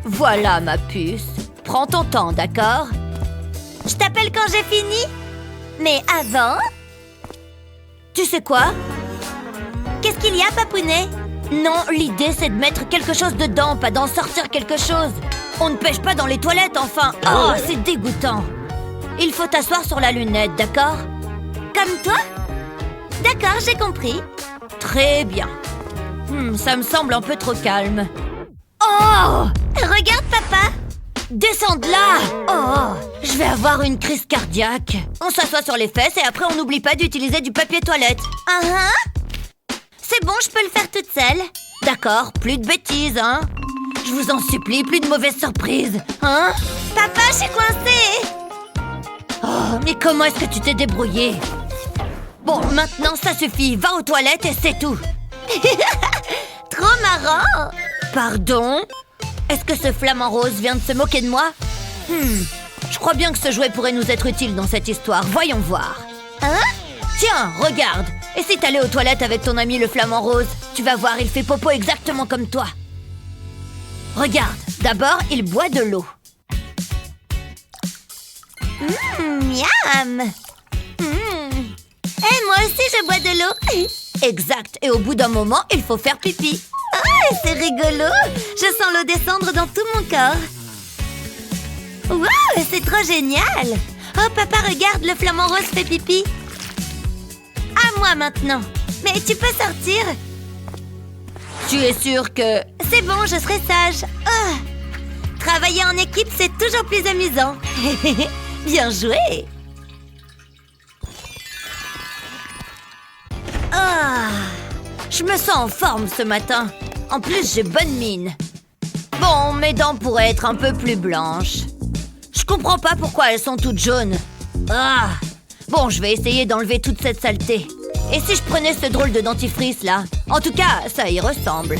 Voilà, ma puce. Prends ton temps, d'accord? Je t'appelle quand j'ai fini. Mais avant... Tu sais quoi? Qu'est-ce qu'il y a, Papounet? Non, l'idée c'est de mettre quelque chose dedans, pas d'en sortir quelque chose. On ne pêche pas dans les toilettes, enfin. Oh, c'est dégoûtant. Il faut t'asseoir sur la lunette, d'accord? Comme toi? D'accord, j'ai compris. Très bien. Ça me semble un peu trop calme. Oh! Regarde, papa! Descends de là! Oh! Je vais avoir une crise cardiaque. On s'assoit sur les fesses et après on n'oublie pas d'utiliser du papier toilette. C'est bon, je peux le faire toute seule. D'accord, plus de bêtises, hein? Je vous en supplie, plus de mauvaises surprises, hein? Papa, je suis coincée! Oh, mais comment est-ce que tu t'es débrouillée? Bon, maintenant ça suffit, va aux toilettes et c'est tout. Trop marrant! Pardon? Est-ce que ce flamant rose vient de se moquer de moi? Je crois bien que ce jouet pourrait nous être utile dans cette histoire. Voyons voir. Hein? Tiens, regarde. Et si t'allais aux toilettes avec ton ami le flamant rose? Tu vas voir, il fait popo exactement comme toi. Regarde, d'abord, il boit de l'eau. Miam! Et moi aussi, je bois de l'eau. Exact, et au bout d'un moment, il faut faire pipi. Ah, c'est rigolo. Je sens l'eau descendre dans tout mon corps. Wow, c'est trop génial. Oh, papa, regarde, le flamant rose fait pipi. À moi maintenant. Mais tu peux sortir. Tu es sûre que... C'est bon, je serai sage. Oh. Travailler en équipe, c'est toujours plus amusant. Bien joué. Je me sens en forme ce matin. En plus, j'ai bonne mine. Bon, mes dents pourraient être un peu plus blanches. Je comprends pas pourquoi elles sont toutes jaunes. Bon, je vais essayer d'enlever toute cette saleté. Et si je prenais ce drôle de dentifrice là? En tout cas, ça y ressemble.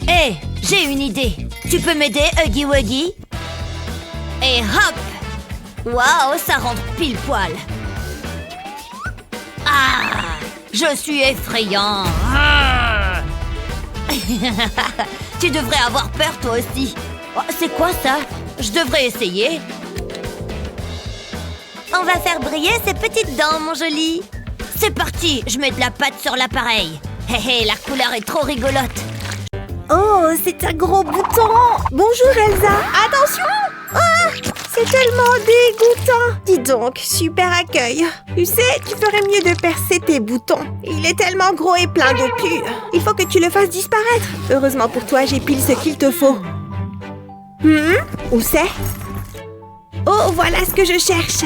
Hé, j'ai une idée. Tu peux m'aider, Huggy Wuggy? Et hop! Waouh, ça rentre pile poil. Je suis effrayant. Tu devrais avoir peur toi aussi. Oh, c'est quoi ça? Je devrais essayer. On va faire briller ces petites dents, mon joli. C'est parti, je mets de la pâte sur l'appareil. Hé, la couleur est trop rigolote. Oh, c'est un gros bouton. Bonjour, Elsa. Attention! C'est tellement dégoûtant. Dis donc, super accueil. Tu sais, tu ferais mieux de percer tes boutons. Il est tellement gros et plein de pu. Il faut que tu le fasses disparaître. Heureusement pour toi, j'ai pile ce qu'il te faut. Où c'est? Oh, voilà ce que je cherche.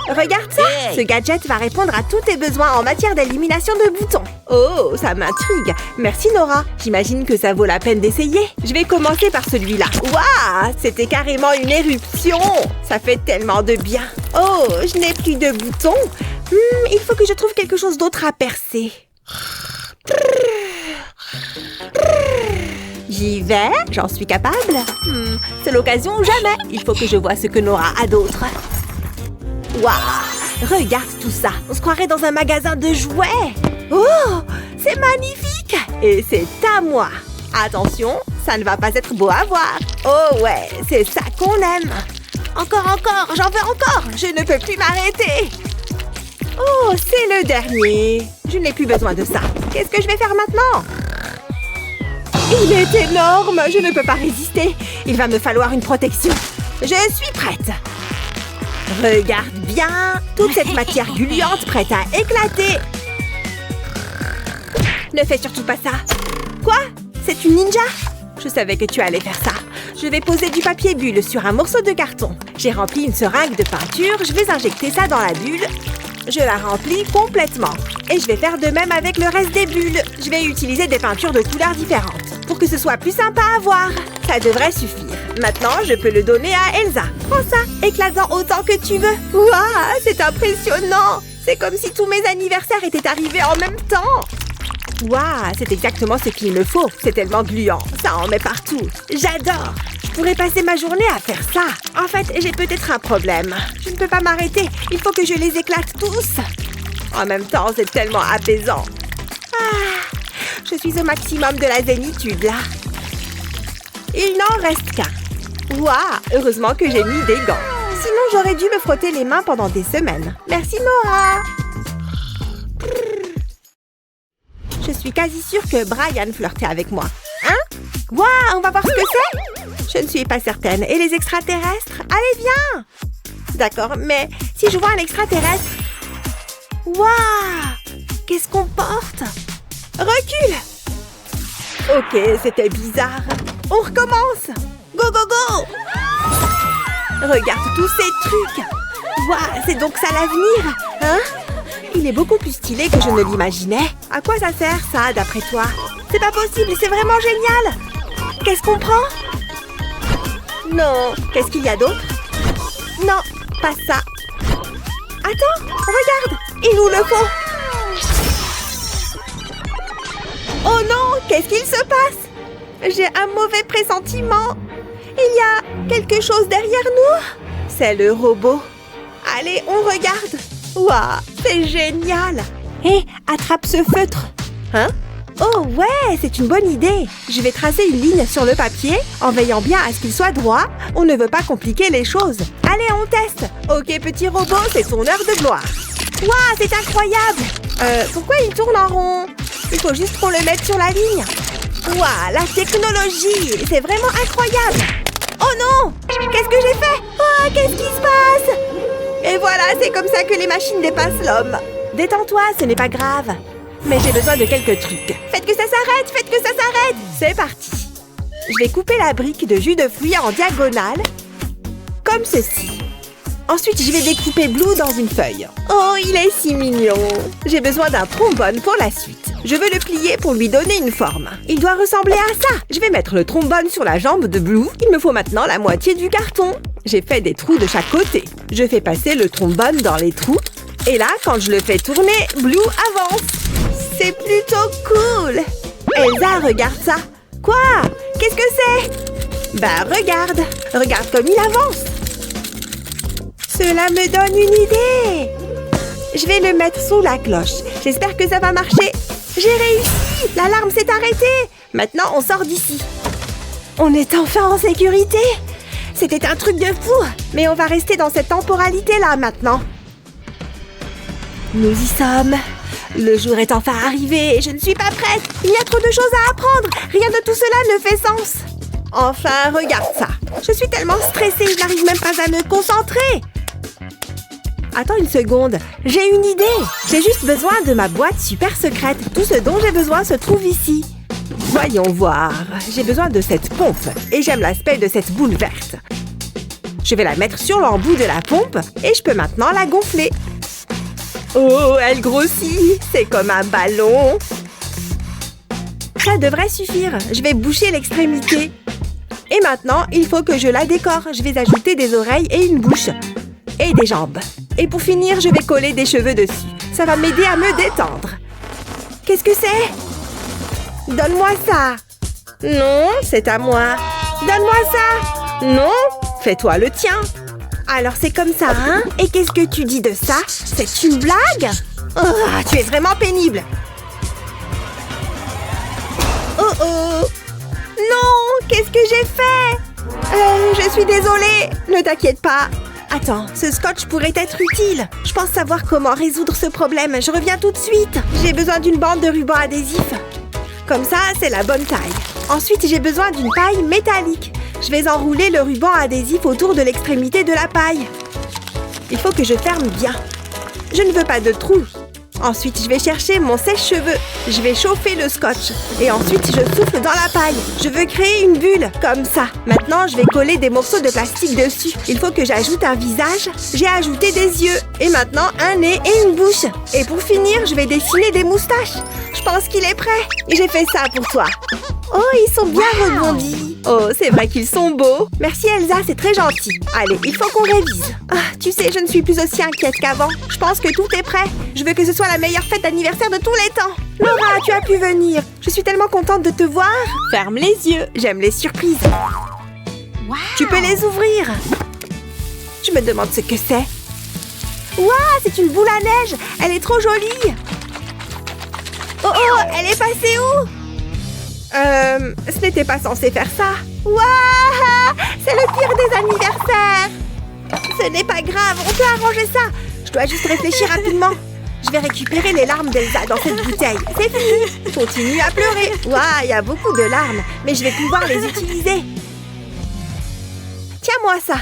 Regarde ça. Ce gadget va répondre à tous tes besoins en matière d'élimination de boutons. Oh, ça m'intrigue. Merci Nora. J'imagine que ça vaut la peine d'essayer. Je vais commencer par celui-là. Waouh, c'était carrément une éruption. Ça fait tellement de bien. Oh, je n'ai plus de boutons. Il faut que je trouve quelque chose d'autre à percer. J'y vais. J'en suis capable. C'est l'occasion ou jamais. Il faut que je vois ce que Nora a d'autre. Waouh! Regarde tout ça! On se croirait dans un magasin de jouets! Oh! C'est magnifique! Et c'est à moi! Attention, ça ne va pas être beau à voir! Oh ouais, c'est ça qu'on aime! Encore, j'en veux encore! Je ne peux plus m'arrêter! Oh, c'est le dernier! Je n'ai plus besoin de ça! Qu'est-ce que je vais faire maintenant? Il est énorme! Je ne peux pas résister! Il va me falloir une protection! Je suis prête! Regarde bien, toute cette matière gluante prête à éclater. Ne fais surtout pas ça. Quoi? C'est une ninja? Je savais que tu allais faire ça. Je vais poser du papier bulle sur un morceau de carton. J'ai rempli une seringue de peinture. Je vais injecter ça dans la bulle. Je la remplis complètement. Et je vais faire de même avec le reste des bulles. Je vais utiliser des peintures de couleurs différentes pour que ce soit plus sympa à voir. Ça devrait suffire. Maintenant, je peux le donner à Elsa. Prends ça, éclate-en autant que tu veux. Waouh, c'est impressionnant. C'est comme si tous mes anniversaires étaient arrivés en même temps. Waouh, c'est exactement ce qu'il me faut. C'est tellement gluant, ça en met partout. J'adore. Je pourrais passer ma journée à faire ça. En fait, j'ai peut-être un problème. Je ne peux pas m'arrêter. Il faut que je les éclate tous. En même temps, c'est tellement apaisant. Je suis au maximum de la zénitude, là. Il n'en reste qu'un. Waouh, heureusement que j'ai mis des gants. Sinon, j'aurais dû me frotter les mains pendant des semaines. Merci, Nora. Je suis quasi sûre que Brian flirtait avec moi. Hein? Waouh, on va voir ce que c'est? Je ne suis pas certaine. Et les extraterrestres? Allez, viens! D'accord, mais si je vois un extraterrestre... Waouh! Qu'est-ce qu'on porte? Recule! Ok, c'était bizarre. On recommence! Go, go, go! Regarde tous ces trucs! Waouh, c'est donc ça l'avenir, hein? Il est beaucoup plus stylé que je ne l'imaginais. À quoi ça sert, ça, d'après toi? C'est pas possible, c'est vraiment génial! Qu'est-ce qu'on prend? Non. Qu'est-ce qu'il y a d'autre? Non, pas ça. Attends, regarde! Ils nous le font! Oh non! Qu'est-ce qu'il se passe? J'ai un mauvais pressentiment. Il y a quelque chose derrière nous. C'est le robot. Allez, on regarde. Waouh, c'est génial. Hé, attrape ce feutre. Hein? Oh ouais, c'est une bonne idée. Je vais tracer une ligne sur le papier en veillant bien à ce qu'il soit droit. On ne veut pas compliquer les choses. Allez, on teste. Ok, petit robot, c'est ton heure de gloire. Waouh, c'est incroyable. Pourquoi il tourne en rond? Il faut juste qu'on le mette sur la ligne. Waouh, la technologie, c'est vraiment incroyable. Oh non! Qu'est-ce que j'ai fait? Oh, qu'est-ce qui se passe? Et voilà, c'est comme ça que les machines dépassent l'homme. Détends-toi, ce n'est pas grave. Mais j'ai besoin de quelques trucs. Faites que ça s'arrête, faites que ça s'arrête. C'est parti. Je vais couper la brique de jus de fruits en diagonale, comme ceci. Ensuite, je vais découper Blue dans une feuille. Oh, il est si mignon. J'ai besoin d'un trombone pour la suite. Je veux le plier pour lui donner une forme. Il doit ressembler à ça. Je vais mettre le trombone sur la jambe de Blue. Il me faut maintenant la moitié du carton. J'ai fait des trous de chaque côté. Je fais passer le trombone dans les trous. Et là, quand je le fais tourner, Blue avance. C'est plutôt cool. Elsa, regarde ça. Quoi? Qu'est-ce que c'est? Bah, regarde. Regarde comme il avance. Cela me donne une idée. Je vais le mettre sous la cloche. J'espère que ça va marcher. J'ai réussi. L'alarme s'est arrêtée. Maintenant, on sort d'ici. On est enfin en sécurité. C'était un truc de fou. Mais on va rester dans cette temporalité-là maintenant. Nous y sommes. Le jour est enfin arrivé et je ne suis pas prête. Il y a trop de choses à apprendre. Rien de tout cela ne fait sens. Enfin, regarde ça. Je suis tellement stressée, je n'arrive même pas à me concentrer. Attends une seconde. J'ai une idée. J'ai juste besoin de ma boîte super secrète. Tout ce dont j'ai besoin se trouve ici. Voyons voir. J'ai besoin de cette pompe. Et j'aime l'aspect de cette boule verte. Je vais la mettre sur l'embout de la pompe et je peux maintenant la gonfler. Oh, elle grossit. C'est comme un ballon. Ça devrait suffire. Je vais boucher l'extrémité. Et maintenant, il faut que je la décore. Je vais ajouter des oreilles et une bouche. Et des jambes. Et pour finir, je vais coller des cheveux dessus. Ça va m'aider à me détendre. Qu'est-ce que c'est? Donne-moi ça. Non, c'est à moi. Donne-moi ça. Non, fais-toi le tien. Alors c'est comme ça, hein? Et qu'est-ce que tu dis de ça? C'est une blague? Oh, tu es vraiment pénible. Oh oh. Non, qu'est-ce que j'ai fait? Je suis désolée. Ne t'inquiète pas. Attends, ce scotch pourrait être utile. Je pense savoir comment résoudre ce problème. Je reviens tout de suite. J'ai besoin d'une bande de ruban adhésif. Comme ça, c'est la bonne taille. Ensuite, j'ai besoin d'une paille métallique. Je vais enrouler le ruban adhésif autour de l'extrémité de la paille. Il faut que je ferme bien. Je ne veux pas de trous. Ensuite, je vais chercher mon sèche-cheveux. Je vais chauffer le scotch. Et ensuite, je souffle dans la paille. Je veux créer une bulle, comme ça. Maintenant, je vais coller des morceaux de plastique dessus. Il faut que j'ajoute un visage. J'ai ajouté des yeux. Et maintenant, un nez et une bouche. Et pour finir, je vais dessiner des moustaches. Je pense qu'il est prêt. J'ai fait ça pour toi. Oh, ils sont bien rebondis. Oh, c'est vrai qu'ils sont beaux. Merci Elsa, c'est très gentil. Allez, il faut qu'on révise. Ah, tu sais, je ne suis plus aussi inquiète qu'avant. Je pense que tout est prêt. Je veux que ce soit la meilleure fête d'anniversaire de tous les temps. Laura, tu as pu venir. Je suis tellement contente de te voir. Ferme les yeux. J'aime les surprises. Wow. Tu peux les ouvrir. Je me demande ce que c'est. Waouh, c'est une boule à neige. Elle est trop jolie. Oh, oh, elle est passée où? Ce n'était pas censé faire ça. Waouh! C'est le pire des anniversaires! Ce n'est pas grave, on peut arranger ça. Je dois juste réfléchir rapidement. Je vais récupérer les larmes d'Elsa dans cette bouteille. C'est fini. Continue à pleurer. Waouh, il y a beaucoup de larmes, mais je vais pouvoir les utiliser. Tiens-moi ça.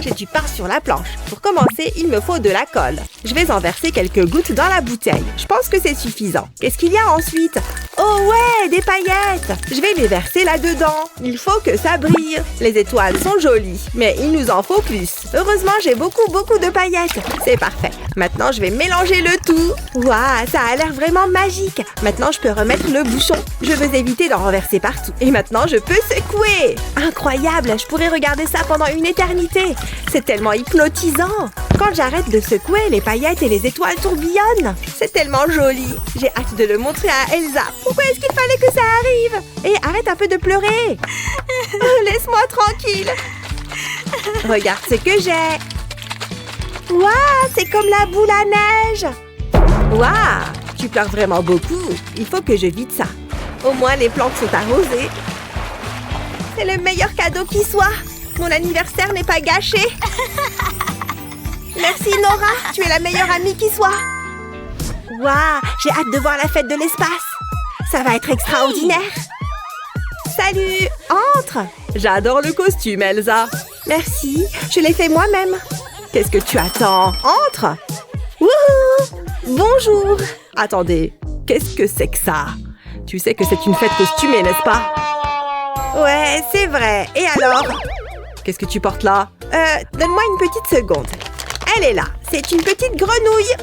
J'ai du pain sur la planche. Pour commencer, il me faut de la colle. Je vais en verser quelques gouttes dans la bouteille. Je pense que c'est suffisant. Qu'est-ce qu'il y a ensuite? Oh ouais, des paillettes! Je vais les verser là-dedans. Il faut que ça brille. Les étoiles sont jolies, mais il nous en faut plus. Heureusement, j'ai beaucoup de paillettes. C'est parfait. Maintenant, je vais mélanger le tout. Waouh, ça a l'air vraiment magique. Maintenant, je peux remettre le bouchon. Je veux éviter d'en renverser partout. Et maintenant, je peux secouer. Incroyable, je pourrais regarder ça pendant une éternité. C'est tellement hypnotisant. Quand j'arrête de secouer, les paillettes et les étoiles tourbillonnent. C'est tellement joli. J'ai hâte de le montrer à Elsa. Pourquoi est-ce qu'il fallait que ça arrive? Et arrête un peu de pleurer. Laisse-moi tranquille. Regarde ce que j'ai. Waouh, c'est comme la boule à neige. Waouh, tu pleures vraiment beaucoup. Il faut que je vide ça. Au moins, les plantes sont arrosées. C'est le meilleur cadeau qui soit. Mon anniversaire n'est pas gâché. Merci Nora, tu es la meilleure amie qui soit. Waouh, j'ai hâte de voir la fête de l'espace. Ça va être extraordinaire. Salut, entre. J'adore le costume, Elsa. Merci, je l'ai fait moi-même. Qu'est-ce que tu attends? Entre. Wouhou! Bonjour. Attendez, qu'est-ce que c'est que ça? Tu sais que c'est une fête costumée, n'est-ce pas? Ouais, c'est vrai. Et alors? Qu'est-ce que tu portes là? Donne-moi une petite seconde. Elle est là. C'est une petite grenouille.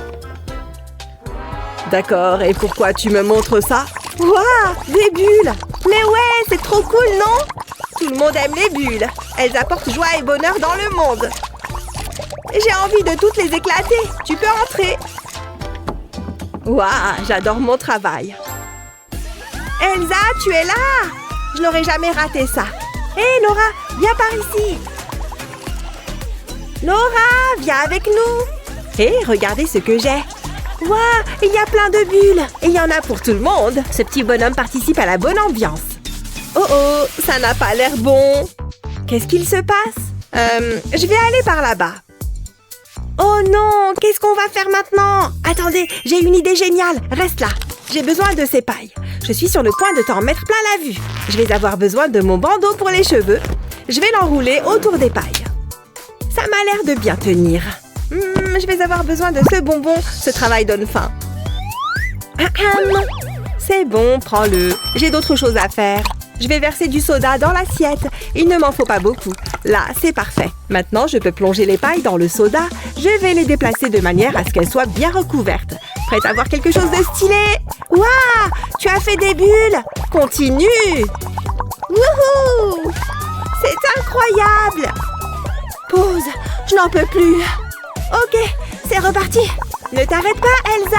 D'accord, et pourquoi tu me montres ça? Waouh, des bulles! Mais ouais, c'est trop cool, non? Tout le monde aime les bulles. Elles apportent joie et bonheur dans le monde. J'ai envie de toutes les éclater. Tu peux entrer. Waouh, j'adore mon travail. Elsa, tu es là? Je n'aurais jamais raté ça. Hé, Nora, viens par ici. Nora, viens avec nous. Hé, regardez ce que j'ai. Waouh, il y a plein de bulles. Et il y en a pour tout le monde. Ce petit bonhomme participe à la bonne ambiance. Oh oh, ça n'a pas l'air bon. Qu'est-ce qu'il se passe? Je vais aller par là-bas. Oh non, qu'est-ce qu'on va faire maintenant? Attendez, j'ai une idée géniale. Reste là. J'ai besoin de ces pailles. Je suis sur le point de t'en mettre plein la vue. Je vais avoir besoin de mon bandeau pour les cheveux. Je vais l'enrouler autour des pailles. Ça m'a l'air de bien tenir. Je vais avoir besoin de ce bonbon. Ce travail donne faim. C'est bon, prends-le. J'ai d'autres choses à faire. Je vais verser du soda dans l'assiette. Il ne m'en faut pas beaucoup. Là, c'est parfait. Maintenant, je peux plonger les pailles dans le soda. Je vais les déplacer de manière à ce qu'elles soient bien recouvertes. Prête à voir quelque chose de stylé? Waouh! Tu as fait des bulles! Continue! Wouhou! C'est incroyable! Pause, je n'en peux plus. Ok, c'est reparti. Ne t'arrête pas, Elsa.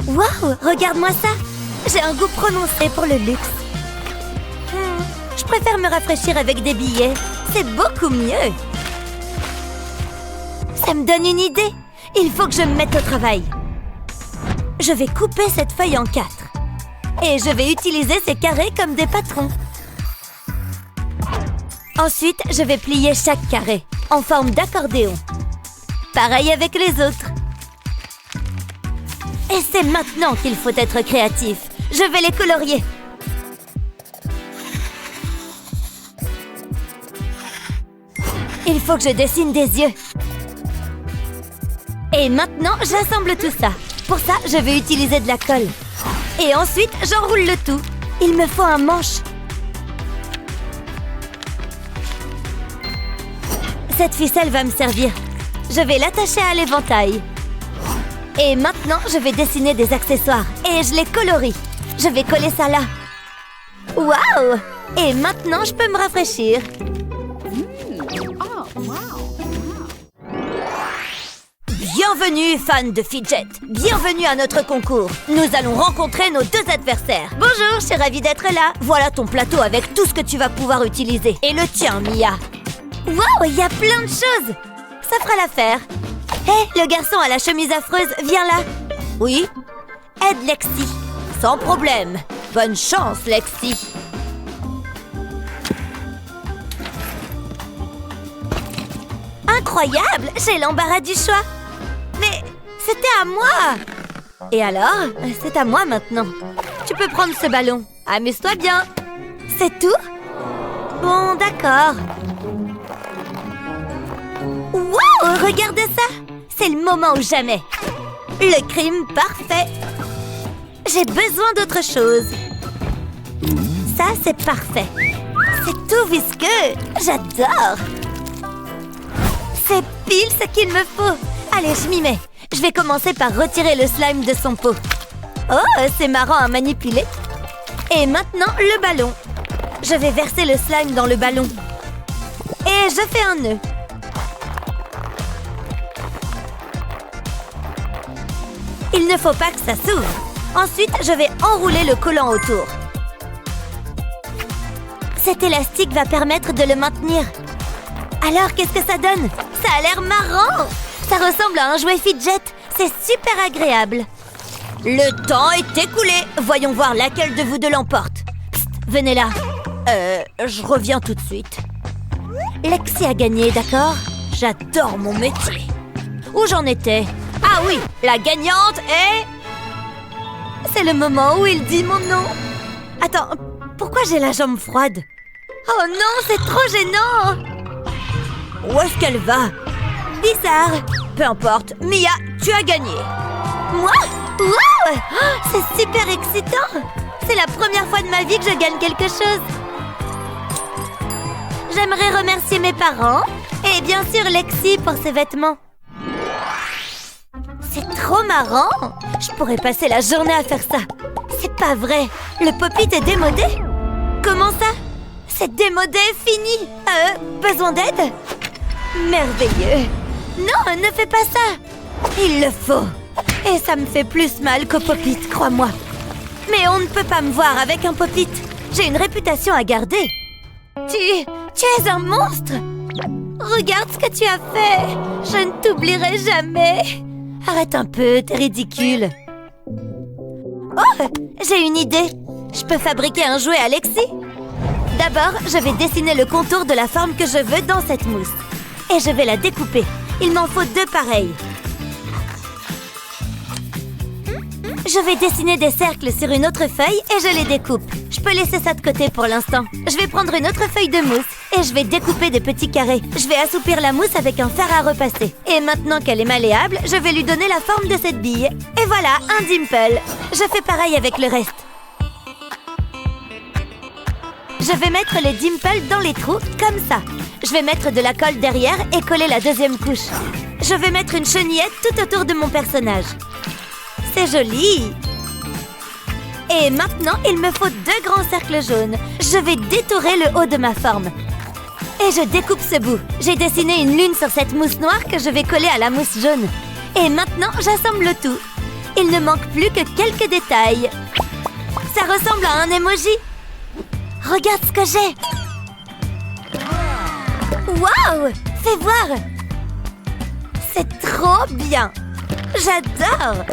Waouh, regarde-moi ça. J'ai un goût prononcé pour le luxe. Je préfère me rafraîchir avec des billets. C'est beaucoup mieux. Ça me donne une idée. Il faut que je me mette au travail. Je vais couper cette feuille en 4. Et je vais utiliser ces carrés comme des patrons. Ensuite, je vais plier chaque carré en forme d'accordéon. Pareil avec les autres. Et c'est maintenant qu'il faut être créatif. Je vais les colorier. Il faut que je dessine des yeux. Et maintenant, j'assemble tout ça. Pour ça, je vais utiliser de la colle. Et ensuite, j'enroule le tout. Il me faut un manche. Cette ficelle va me servir. Je vais l'attacher à l'éventail. Et maintenant, je vais dessiner des accessoires. Et je les colorie. Je vais coller ça là. Waouh! Et maintenant, je peux me rafraîchir. Bienvenue, fans de Fidget. Bienvenue à notre concours. Nous allons rencontrer nos deux adversaires. Bonjour, je suis ravie d'être là. Voilà ton plateau avec tout ce que tu vas pouvoir utiliser. Et le tien, Mia. Waouh, il y a plein de choses. Ça fera l'affaire. Hé, le garçon à la chemise affreuse, viens là. Oui? Aide Lexi. Sans problème. Bonne chance, Lexi. incroyable! J'ai l'embarras du choix. Mais c'était à moi. Et alors, c'est à moi maintenant. Tu peux prendre ce ballon. Amuse-toi bien. C'est tout? Bon, d'accord. Wow, regardez ça! C'est le moment ou jamais. Le crime parfait. J'ai besoin d'autre chose. Ça, c'est parfait. C'est tout visqueux. J'adore. C'est pile ce qu'il me faut. Allez, je m'y mets. Je vais commencer par retirer le slime de son pot. Oh, c'est marrant à manipuler. Et maintenant, le ballon. Je vais verser le slime dans le ballon. Et je fais un nœud. Il ne faut pas que ça s'ouvre. Ensuite, je vais enrouler le collant autour. Cet élastique va permettre de le maintenir. Alors, qu'est-ce que ça donne? Ça a l'air marrant! Ça ressemble à un jouet fidget. C'est super agréable. Le temps est écoulé. Voyons voir laquelle de vous deux l'emporte. Psst, venez là. Je reviens tout de suite. Lexi a gagné, d'accord? J'adore mon métier. Où j'en étais? Ah oui, la gagnante est... C'est le moment où il dit mon nom. Attends, pourquoi j'ai la jambe froide? Oh non, c'est trop gênant. Où est-ce qu'elle va? Bizarre. Peu importe, Mia, tu as gagné. Moi? Wow! Oh, c'est super excitant. C'est la première fois de ma vie que je gagne quelque chose. J'aimerais remercier mes parents et bien sûr Lexi pour ses vêtements. C'est trop marrant. Je pourrais passer la journée à faire ça. C'est pas vrai. Le pop-it est démodé. Comment ça? C'est démodé, fini. Besoin d'aide? Merveilleux. Non, ne fais pas ça. Il le faut. Et ça me fait plus mal qu'au pop-it, crois-moi. Mais on ne peut pas me voir avec un pop-it. J'ai une réputation à garder. Tu es un monstre. Regarde ce que tu as fait. Je ne t'oublierai jamais. Arrête un peu, t'es ridicule. Oh, j'ai une idée. Je peux fabriquer un jouet à Lexi. D'abord, je vais dessiner le contour de la forme que je veux dans cette mousse. Et je vais la découper. Il m'en faut 2 pareils. Je vais dessiner des cercles sur une autre feuille et je les découpe. Je peux laisser ça de côté pour l'instant. Je vais prendre une autre feuille de mousse et je vais découper des petits carrés. Je vais assouplir la mousse avec un fer à repasser. Et maintenant qu'elle est malléable, je vais lui donner la forme de cette bille. Et voilà, un dimple. Je fais pareil avec le reste. Je vais mettre les dimples dans les trous, comme ça. Je vais mettre de la colle derrière et coller la deuxième couche. Je vais mettre une chenillette tout autour de mon personnage. C'est joli! Et maintenant, il me faut 2 grands cercles jaunes. Je vais détourer le haut de ma forme. Et je découpe ce bout. J'ai dessiné une lune sur cette mousse noire que je vais coller à la mousse jaune. Et maintenant, j'assemble le tout. Il ne manque plus que quelques détails. Ça ressemble à un emoji. Regarde ce que j'ai. Waouh! Fais voir. C'est trop bien. J'adore.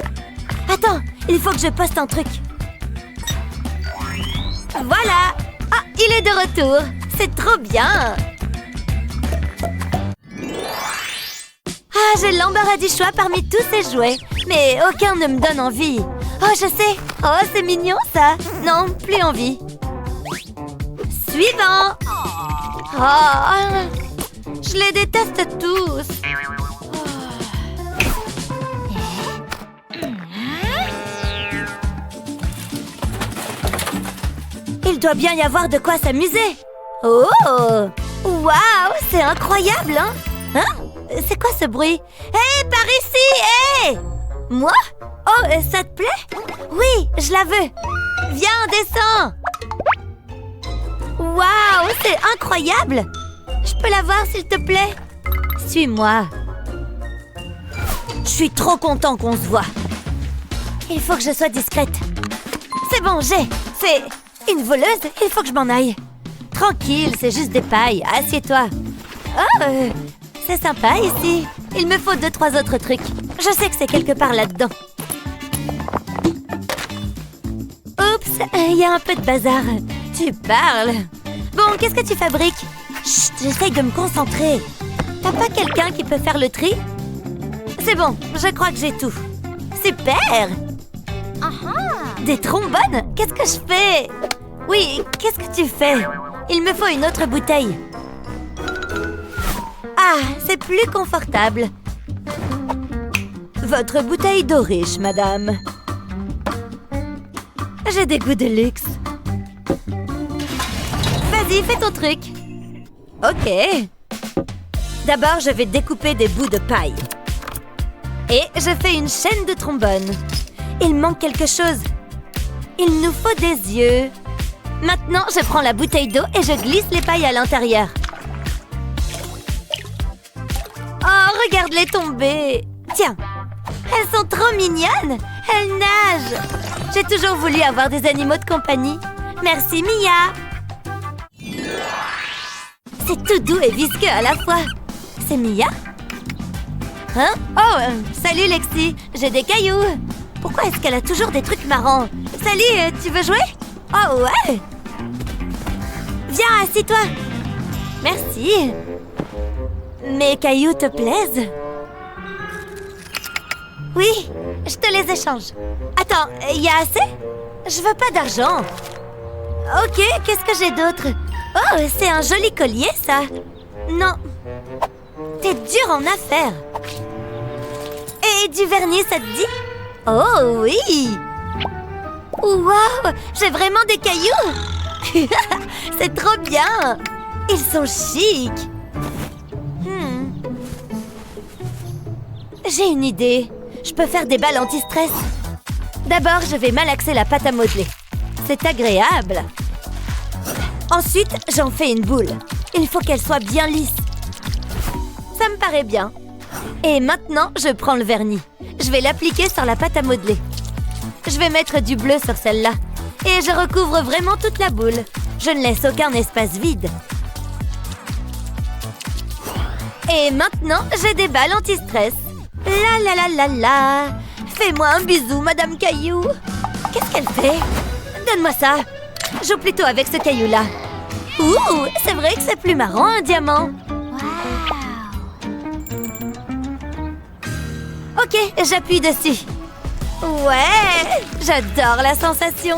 Attends, il faut que je poste un truc. Voilà. Ah, il est de retour. C'est trop bien. Ah, j'ai l'embarras du choix parmi tous ces jouets. Mais aucun ne me donne envie. Oh, je sais. Oh, c'est mignon ça. Non, plus envie. Suivant. Oh, je les déteste tous. Il doit bien y avoir de quoi s'amuser. Oh! Waouh! C'est incroyable, hein? Hein? C'est quoi ce bruit? Hé, par ici! Hé! Moi? Oh, ça te plaît? Oui, je la veux. Viens, descends! Waouh! C'est incroyable! Je peux la voir, s'il te plaît? Suis-moi. Je suis trop content qu'on se voit. Il faut que je sois discrète. C'est bon, j'ai. C'est... une voleuse? Il faut que je m'en aille. Tranquille, c'est juste des pailles. Assieds-toi. Oh, c'est sympa ici. Il me faut 2-3 autres trucs. Je sais que c'est quelque part là-dedans. Oups, il y a un peu de bazar. Tu parles. Bon, qu'est-ce que tu fabriques? Chut, j'essaye de me concentrer. T'as pas quelqu'un qui peut faire le tri? C'est bon, je crois que j'ai tout. Super! Des trombones? Qu'est-ce que je fais? Oui, qu'est-ce que tu fais? Il me faut une autre bouteille. Ah, c'est plus confortable. Votre bouteille d'eau riche, madame. J'ai des goûts de luxe. Vas-y, fais ton truc. Ok. D'abord, je vais découper des bouts de paille. Et je fais une chaîne de trombone. Il manque quelque chose. Il nous faut des yeux. Maintenant, je prends la bouteille d'eau et je glisse les pailles à l'intérieur. Oh, regarde-les tomber. Tiens, elles sont trop mignonnes. Elles nagent. J'ai toujours voulu avoir des animaux de compagnie. Merci, Mia. C'est tout doux et visqueux à la fois. C'est Mia? Hein? Oh, salut Lexi. J'ai des cailloux. Pourquoi est-ce qu'elle a toujours des trucs marrants? Salut, tu veux jouer? Oh ouais. Viens, assis-toi. Merci. Mes cailloux te plaisent? Oui, je te les échange. Attends, il y a assez? Je veux pas d'argent. Ok, qu'est-ce que j'ai d'autre? Oh, c'est un joli collier, ça. Non. T'es dur en affaires. Et du vernis, ça te dit? Oh, oui. Wow, j'ai vraiment des cailloux. C'est trop bien. Ils sont chics. J'ai une idée. Je peux faire des balles anti-stress. D'abord, je vais malaxer la pâte à modeler. C'est agréable. Ensuite, j'en fais une boule. Il faut qu'elle soit bien lisse. Ça me paraît bien. Et maintenant, je prends le vernis. Je vais l'appliquer sur la pâte à modeler. Je vais mettre du bleu sur celle-là. Et je recouvre vraiment toute la boule. Je ne laisse aucun espace vide. Et maintenant, j'ai des balles anti-stress. La la la la la. Fais-moi un bisou, Madame Caillou. Qu'est-ce qu'elle fait? Donne-moi ça. Joue plutôt avec ce caillou-là. Ouh, c'est vrai que c'est plus marrant, un diamant. Ok, j'appuie dessus. Ouais, j'adore la sensation.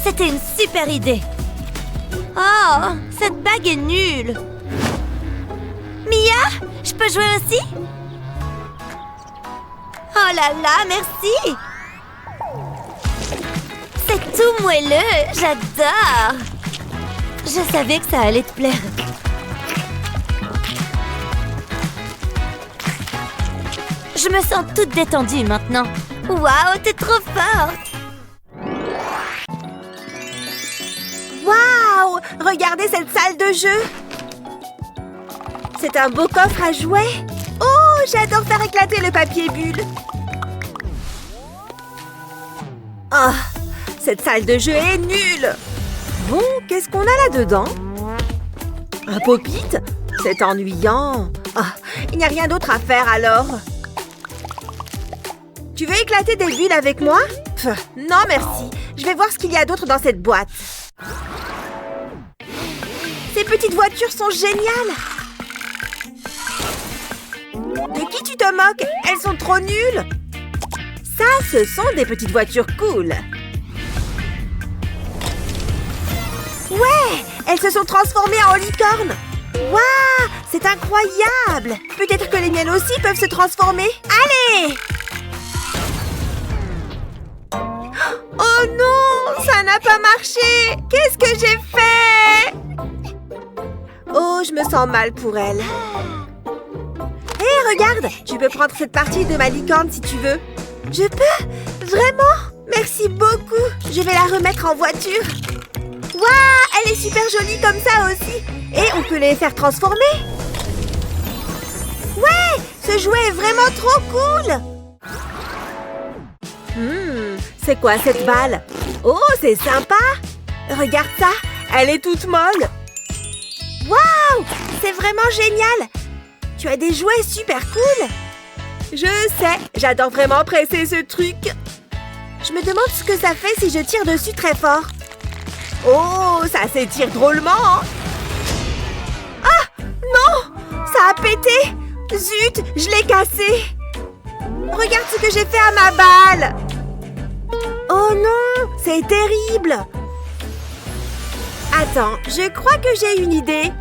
C'était une super idée. Oh, cette bague est nulle. Mia, je peux jouer aussi? Oh là là, merci. C'est tout moelleux, j'adore. Je savais que ça allait te plaire. Je me sens toute détendue maintenant. Waouh, t'es trop forte. Waouh! Regardez cette salle de jeu! C'est un beau coffre à jouets! Oh, j'adore faire éclater le papier bulle! Ah, cette salle de jeu est nulle! Bon, qu'est-ce qu'on a là-dedans? Un pop-it? C'est ennuyant! Ah, il n'y a rien d'autre à faire alors! Tu veux éclater des bulles avec moi? Pff, non, merci. Je vais voir ce qu'il y a d'autre dans cette boîte. Ces petites voitures sont géniales! De qui tu te moques? Elles sont trop nulles! Ça, ce sont des petites voitures cool! Ouais! Elles se sont transformées en licornes! Waouh! C'est incroyable! Peut-être que les miennes aussi peuvent se transformer! Allez! Oh non! Ça n'a pas marché! Qu'est-ce que j'ai fait? Oh, je me sens mal pour elle. Hé, regarde! Tu peux prendre cette partie de ma licorne si tu veux. Je peux? Vraiment? Merci beaucoup! Je vais la remettre en voiture. Waouh! Elle est super jolie comme ça aussi! Et on peut les faire transformer! Ouais! Ce jouet est vraiment trop cool! C'est quoi cette balle? Oh, c'est sympa! Regarde ça! Elle est toute molle! Waouh! C'est vraiment génial! Tu as des jouets super cool! Je sais! J'adore vraiment presser ce truc! Je me demande ce que ça fait si je tire dessus très fort. Oh, ça s'étire drôlement! Ah! Non! Ça a pété! arrêtez! Zut, je l'ai cassé! Regarde ce que j'ai fait à ma balle! Oh non, c'est terrible! Attends, je crois que j'ai une idée.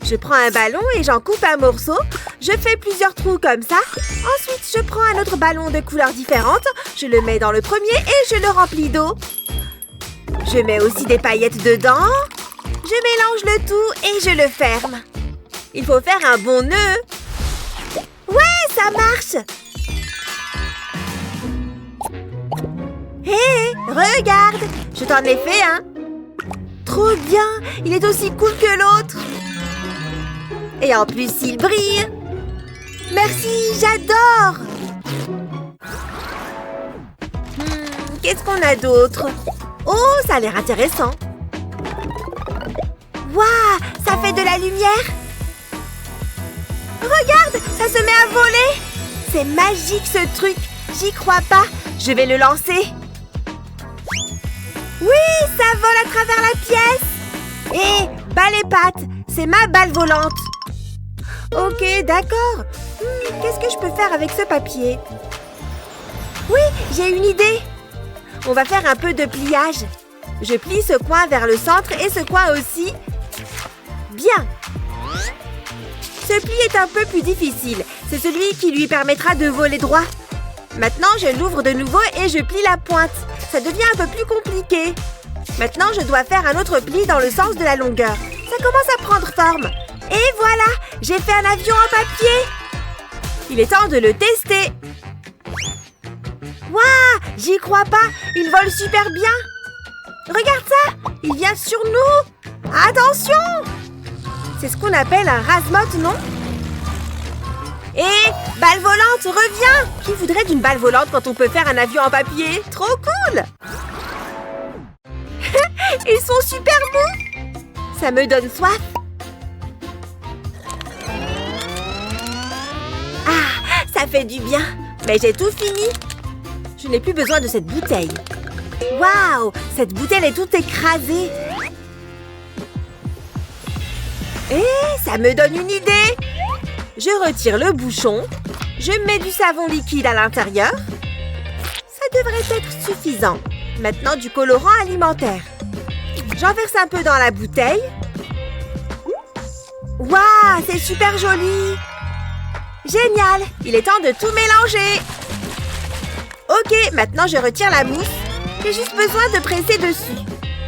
Je prends un ballon et j'en coupe un morceau. Je fais plusieurs trous comme ça. Ensuite, je prends un autre ballon de couleurs différentes. Je le mets dans le premier et je le remplis d'eau. Je mets aussi des paillettes dedans. Je mélange le tout et je le ferme. Il faut faire un bon nœud. Ouais, ça marche! Hé, regarde! Je t'en ai fait un. Trop bien! Il est aussi cool que l'autre. Et en plus, il brille. Merci, j'adore! Qu'est-ce qu'on a d'autre? Oh, ça a l'air intéressant. Waouh, ça fait de la lumière. Regarde, ça se met à voler. C'est magique ce truc. J'y crois pas. Je vais le lancer. Oui, ça vole à travers la pièce. Hé, balle et pattes, c'est ma balle volante. Ok, d'accord. Qu'est-ce que je peux faire avec ce papier? Oui, j'ai une idée. On va faire un peu de pliage. Je plie ce coin vers le centre et ce coin aussi. Bien. Ce pli est un peu plus difficile. C'est celui qui lui permettra de voler droit. Maintenant, je l'ouvre de nouveau et je plie la pointe. Ça devient un peu plus compliqué. Maintenant, je dois faire un autre pli dans le sens de la longueur. Ça commence à prendre forme. Et voilà, j'ai fait un avion en papier. Il est temps de le tester. Waouh, j'y crois pas. Il vole super bien. Regarde ça, il vient sur nous. Attention! C'est ce qu'on appelle un rase-motte, non? Hé, balle volante, reviens! Qui voudrait d'une balle volante quand on peut faire un avion en papier? Trop cool! Ils sont super mous! Ça me donne soif. Ah, ça fait du bien. Mais j'ai tout fini. Je n'ai plus besoin de cette bouteille. Waouh, cette bouteille est toute écrasée. Ça me donne une idée. Je retire le bouchon. Je mets du savon liquide à l'intérieur. Ça devrait être suffisant. Maintenant, du colorant alimentaire. J'en verse un peu dans la bouteille. Waouh, c'est super joli. Génial, il est temps de tout mélanger. Ok, maintenant je retire la mousse. J'ai juste besoin de presser dessus.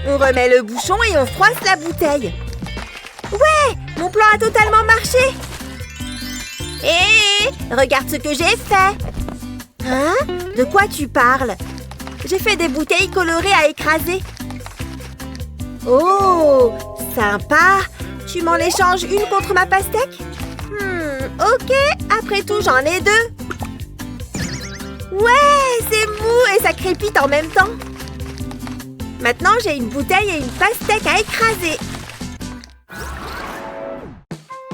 On remet le bouchon et on froisse la bouteille. Ouais, mon plan a totalement marché. Hé, regarde ce que j'ai fait. Hein? De quoi tu parles? J'ai fait des bouteilles colorées à écraser. Oh, sympa. Tu m'en échanges une contre ma pastèque? Ok, après tout, j'en ai deux. Ouais, c'est mou et ça crépite en même temps. Maintenant, j'ai une bouteille et une pastèque à écraser.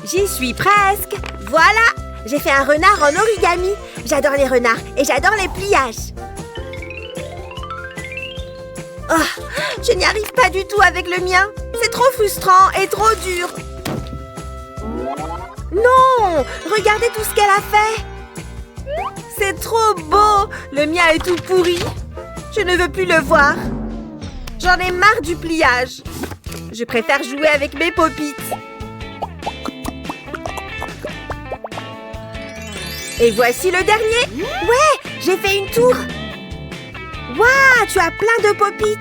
J'y suis presque. Voilà, j'ai fait un renard en origami. J'adore les renards et j'adore les pliages. Oh, je n'y arrive pas du tout avec le mien. C'est trop frustrant et trop dur. Non, regardez tout ce qu'elle a fait. C'est trop beau. Le mien est tout pourri. Je ne veux plus le voir. J'en ai marre du pliage. Je préfère jouer avec mes pop-it. Et voici le dernier. Ouais, j'ai fait une tour. Waouh, tu as plein de pop-it.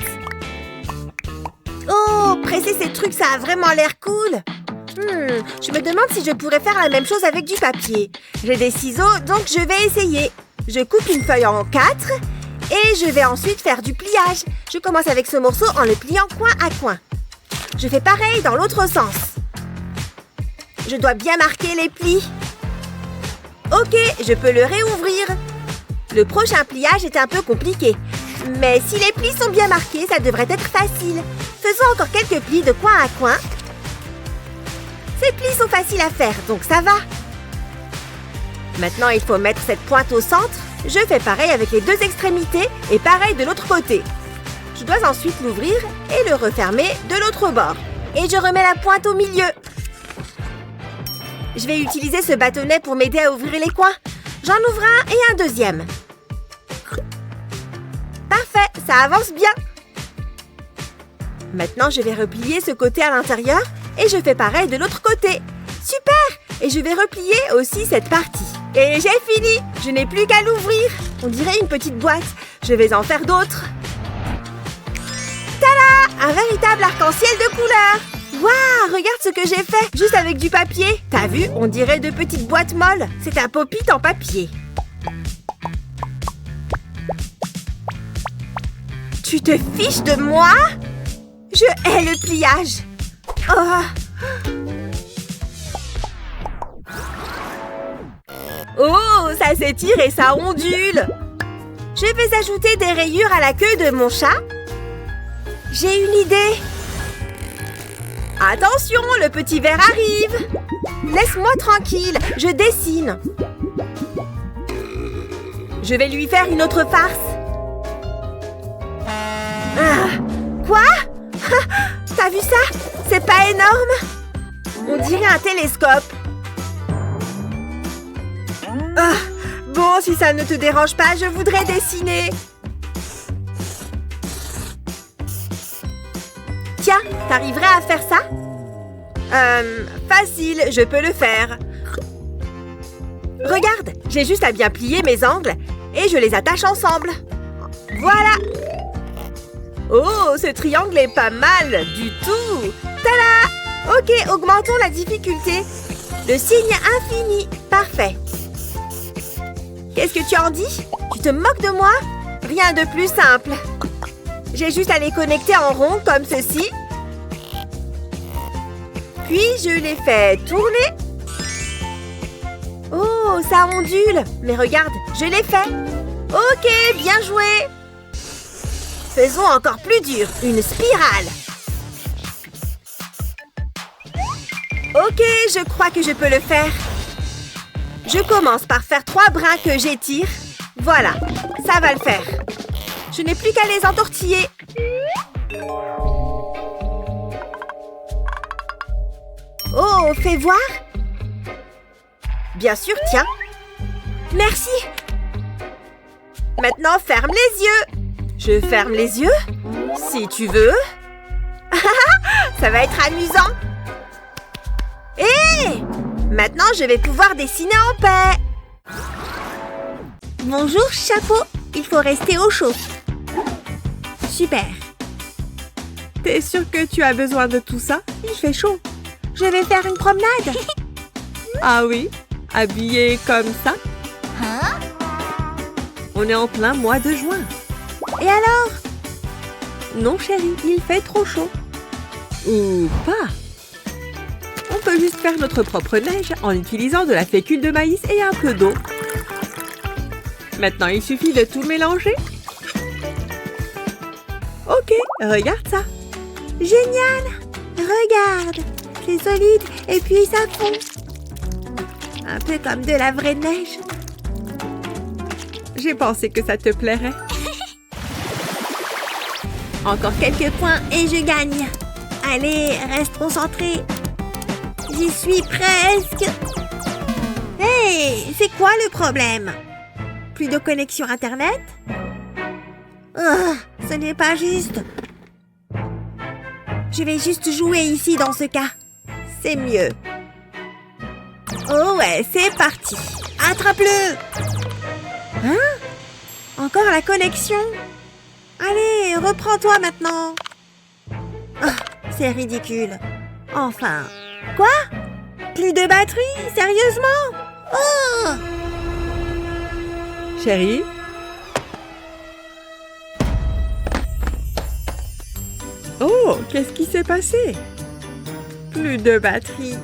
Oh, presser ces trucs, ça a vraiment l'air cool. Je me demande si je pourrais faire la même chose avec du papier. J'ai des ciseaux, donc je vais essayer. Je coupe une feuille en 4 et je vais ensuite faire du pliage. Je commence avec ce morceau en le pliant coin à coin. Je fais pareil dans l'autre sens. Je dois bien marquer les plis. Ok, je peux le réouvrir. Le prochain pliage est un peu compliqué. Mais si les plis sont bien marqués, ça devrait être facile. Faisons encore quelques plis de coin à coin. Ces plis sont faciles à faire, donc ça va. Maintenant, il faut mettre cette pointe au centre. Je fais pareil avec les deux extrémités et pareil de l'autre côté. Je dois ensuite l'ouvrir et le refermer de l'autre bord. Et je remets la pointe au milieu. Je vais utiliser ce bâtonnet pour m'aider à ouvrir les coins. J'en ouvre un et un deuxième. Parfait, ça avance bien. Maintenant, je vais replier ce côté à l'intérieur et je fais pareil de l'autre côté. Super! Et je vais replier aussi cette partie. Et j'ai fini! Je n'ai plus qu'à l'ouvrir. On dirait une petite boîte. Je vais en faire d'autres. Tada! Un véritable arc-en-ciel de couleurs! Waouh! Regarde ce que j'ai fait! Juste avec du papier. T'as vu? On dirait de petites boîtes molles. C'est un pop-it en papier. Tu te fiches de moi? Je hais le pliage. Oh, ça s'étire et ça ondule. Je vais ajouter des rayures à la queue de mon chat. J'ai une idée. Attention, le petit verre arrive. Laisse-moi tranquille, je dessine. Je vais lui faire une autre farce. Quoi? T'as vu ça? C'est pas énorme? On dirait un télescope. Bon, si ça ne te dérange pas, je voudrais dessiner. Tiens, t'arriverais à faire ça? Facile, je peux le faire. Regarde, j'ai juste à bien plier mes angles et je les attache ensemble. Voilà! Oh, ce triangle est pas mal du tout! Tada! Ok, augmentons la difficulté. Le signe infini. Parfait. Qu'est-ce que tu en dis? Tu te moques de moi? Rien de plus simple. J'ai juste à les connecter en rond comme ceci. Puis je les fais tourner. Oh, ça ondule. Mais regarde, je l'ai fait. Ok, bien joué. Faisons encore plus dur, une spirale. Ok, je crois que je peux le faire. Je commence par faire 3 brins que j'étire. Voilà, ça va le faire. Je n'ai plus qu'à les entortiller. Oh, fais voir. Bien sûr, tiens. Merci. Maintenant, ferme les yeux. Je ferme les yeux, si tu veux. Ça va être amusant. Hé! Maintenant, je vais pouvoir dessiner en paix. Bonjour, chapeau. Il faut rester au chaud. Super. T'es sûre que tu as besoin de tout ça? Il fait chaud. Je vais faire une promenade. Ah oui? Habillée comme ça? On est en plein mois de juin. Et alors? Non, chérie, il fait trop chaud. Ou pas. On peut juste faire notre propre neige en utilisant de la fécule de maïs et un peu d'eau. Maintenant, il suffit de tout mélanger. Ok, regarde ça. Génial! Regarde, c'est solide et puis ça fond. Un peu comme de la vraie neige. J'ai pensé que ça te plairait. Encore quelques points et je gagne. Allez, reste concentré. J'y suis presque. Hey, c'est quoi le problème? Plus de connexion Internet? Ce n'est pas juste. Je vais juste jouer ici dans ce cas. C'est mieux. Oh ouais, c'est parti. Attrape-le! Hein? Encore la connexion? Allez, reprends-toi maintenant. C'est ridicule. Enfin. Quoi? Plus de batterie? Sérieusement? Oh! Chérie? Oh, qu'est-ce qui s'est passé? Plus de batterie.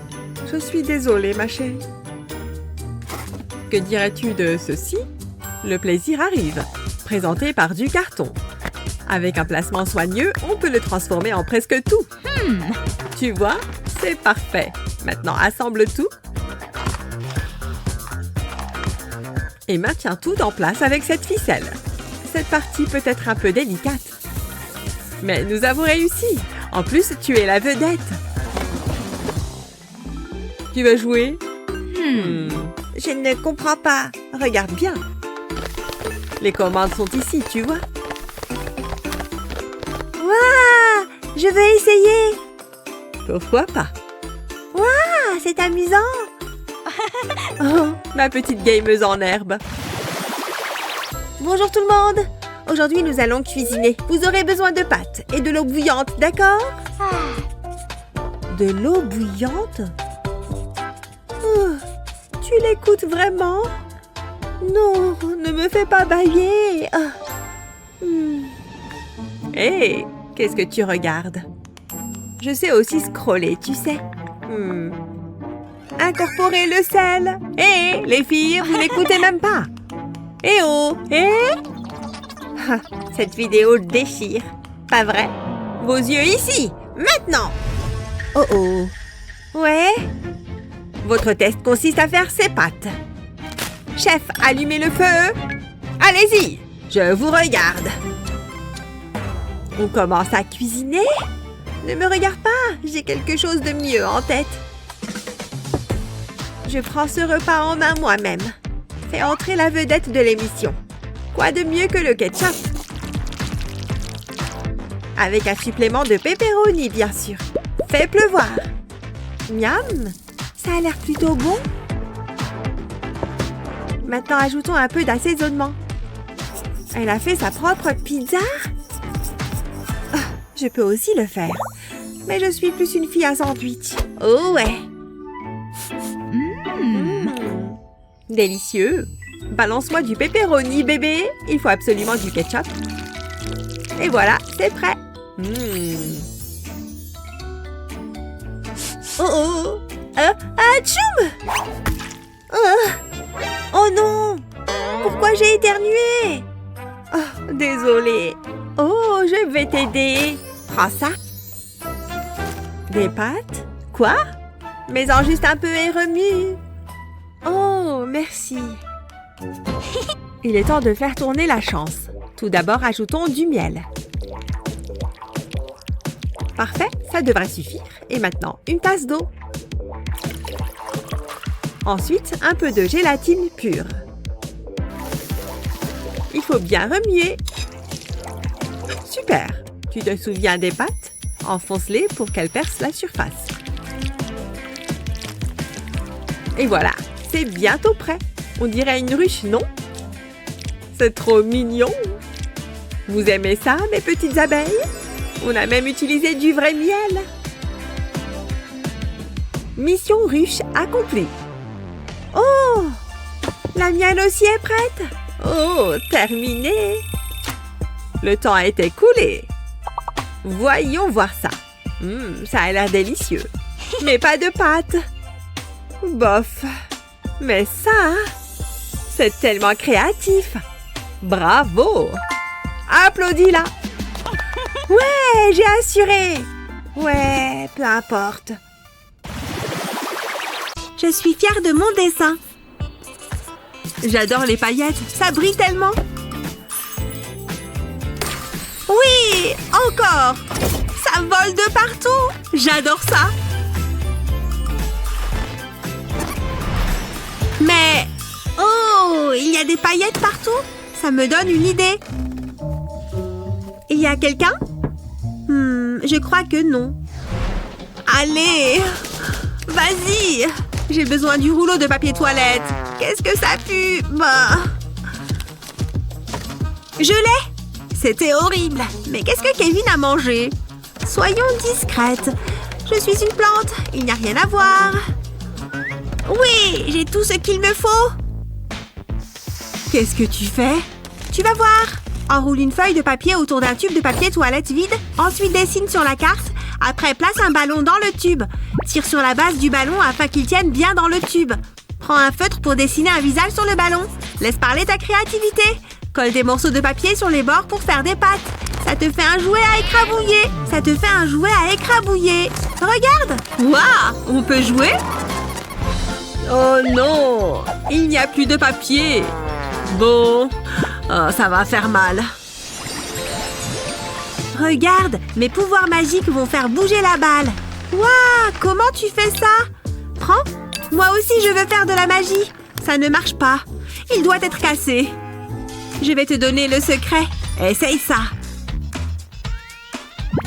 Je suis désolée, ma chérie. Que dirais-tu de ceci? Le plaisir arrive, présenté par du carton. Avec un placement soigneux, on peut le transformer en presque tout. Tu vois, c'est parfait. Maintenant, assemble tout. Et maintiens tout en place avec cette ficelle. Cette partie peut être un peu délicate. Mais nous avons réussi. En plus, tu es la vedette. Tu veux jouer? Je ne comprends pas. Regarde bien. Les commandes sont ici, tu vois. Waouh! Je veux essayer. Pourquoi pas? Ah, c'est amusant. Oh, ma petite gameuse en herbe. Bonjour tout le monde. Aujourd'hui, nous allons cuisiner. Vous aurez besoin de pâtes et de l'eau bouillante, d'accord? De l'eau bouillante? Oh, tu l'écoutes vraiment? Non, ne me fais pas bâiller. Hé, qu'est-ce que tu regardes? Je sais aussi scroller, tu sais. Incorporer le sel. Hé, les filles, vous n'écoutez même pas. Eh oh, Ah, cette vidéo déchire. Pas vrai? Vos yeux ici, maintenant. Oh oh. Ouais? Votre test consiste à faire ces pâtes. Chef, allumez le feu. Allez-y, je vous regarde. On commence à cuisiner? Ne me regarde pas, j'ai quelque chose de mieux en tête. Je prends ce repas en main moi-même. Fais entrer la vedette de l'émission. Quoi de mieux que le ketchup? Avec un supplément de pepperoni, bien sûr. Fais pleuvoir. Miam, ça a l'air plutôt bon. Maintenant, ajoutons un peu d'assaisonnement. Elle a fait sa propre pizza? Oh, je peux aussi le faire. Mais je suis plus une fille à sandwich. Oh ouais. Délicieux. Balance-moi du pepperoni, bébé. Il faut absolument du ketchup. Et voilà, c'est prêt. Oh oh. Atchoum! Oh non! Pourquoi j'ai éternué? Oh, désolée. Oh, je vais t'aider. Prends ça. Des pâtes? Quoi? Mets-en juste un peu et remue. Oh, merci. Il est temps de faire tourner la chance. Tout d'abord, ajoutons du miel. Parfait, ça devrait suffire. Et maintenant, une tasse d'eau. Ensuite, un peu de gélatine pure. Il faut bien remuer. Super. Tu te souviens des pâtes? Enfonce-les pour qu'elles percent la surface. Et voilà, c'est bientôt prêt. On dirait une ruche, non? C'est trop mignon. Vous aimez ça, mes petites abeilles? On a même utilisé du vrai miel. Mission ruche accomplie. Oh! La mienne aussi est prête. Oh, terminé. Le temps a été écoulé. Voyons voir ça. Ça a l'air délicieux. Mais pas de pâtes. Bof. Mais ça, c'est tellement créatif. Bravo. Applaudis-la. Ouais, j'ai assuré. Ouais, peu importe. Je suis fière de mon dessin. J'adore les paillettes, ça brille tellement. Oui, encore. Ça vole de partout. J'adore ça. Mais... Oh, il y a des paillettes partout. Ça me donne une idée. Il y a quelqu'un? Je crois que non. Allez, vas-y. J'ai besoin du rouleau de papier toilette. Qu'est-ce que ça pue? Bah. Je l'ai. C'était horrible. Mais qu'est-ce que Kevin a mangé? Soyons discrètes. Je suis une plante. Il n'y a rien à voir. Oui, j'ai tout ce qu'il me faut. Qu'est-ce que tu fais? Tu vas voir. Enroule une feuille de papier autour d'un tube de papier toilette vide. Ensuite, dessine sur la carte. Après, place un ballon dans le tube. Tire sur la base du ballon afin qu'il tienne bien dans le tube. Prends un feutre pour dessiner un visage sur le ballon. Laisse parler ta créativité. Colle des morceaux de papier sur les bords pour faire des pattes. Ça te fait un jouet à écrabouiller. Ça te fait un jouet à écrabouiller. Regarde. Waouh, on peut jouer? Oh non, il n'y a plus de papier. Bon, ça va faire mal. Regarde, mes pouvoirs magiques vont faire bouger la balle. Waouh, comment tu fais ça? Prends, Moi aussi, je veux faire de la magie. Ça ne marche pas. Il doit être cassé. Je vais te donner le secret. Essaye ça.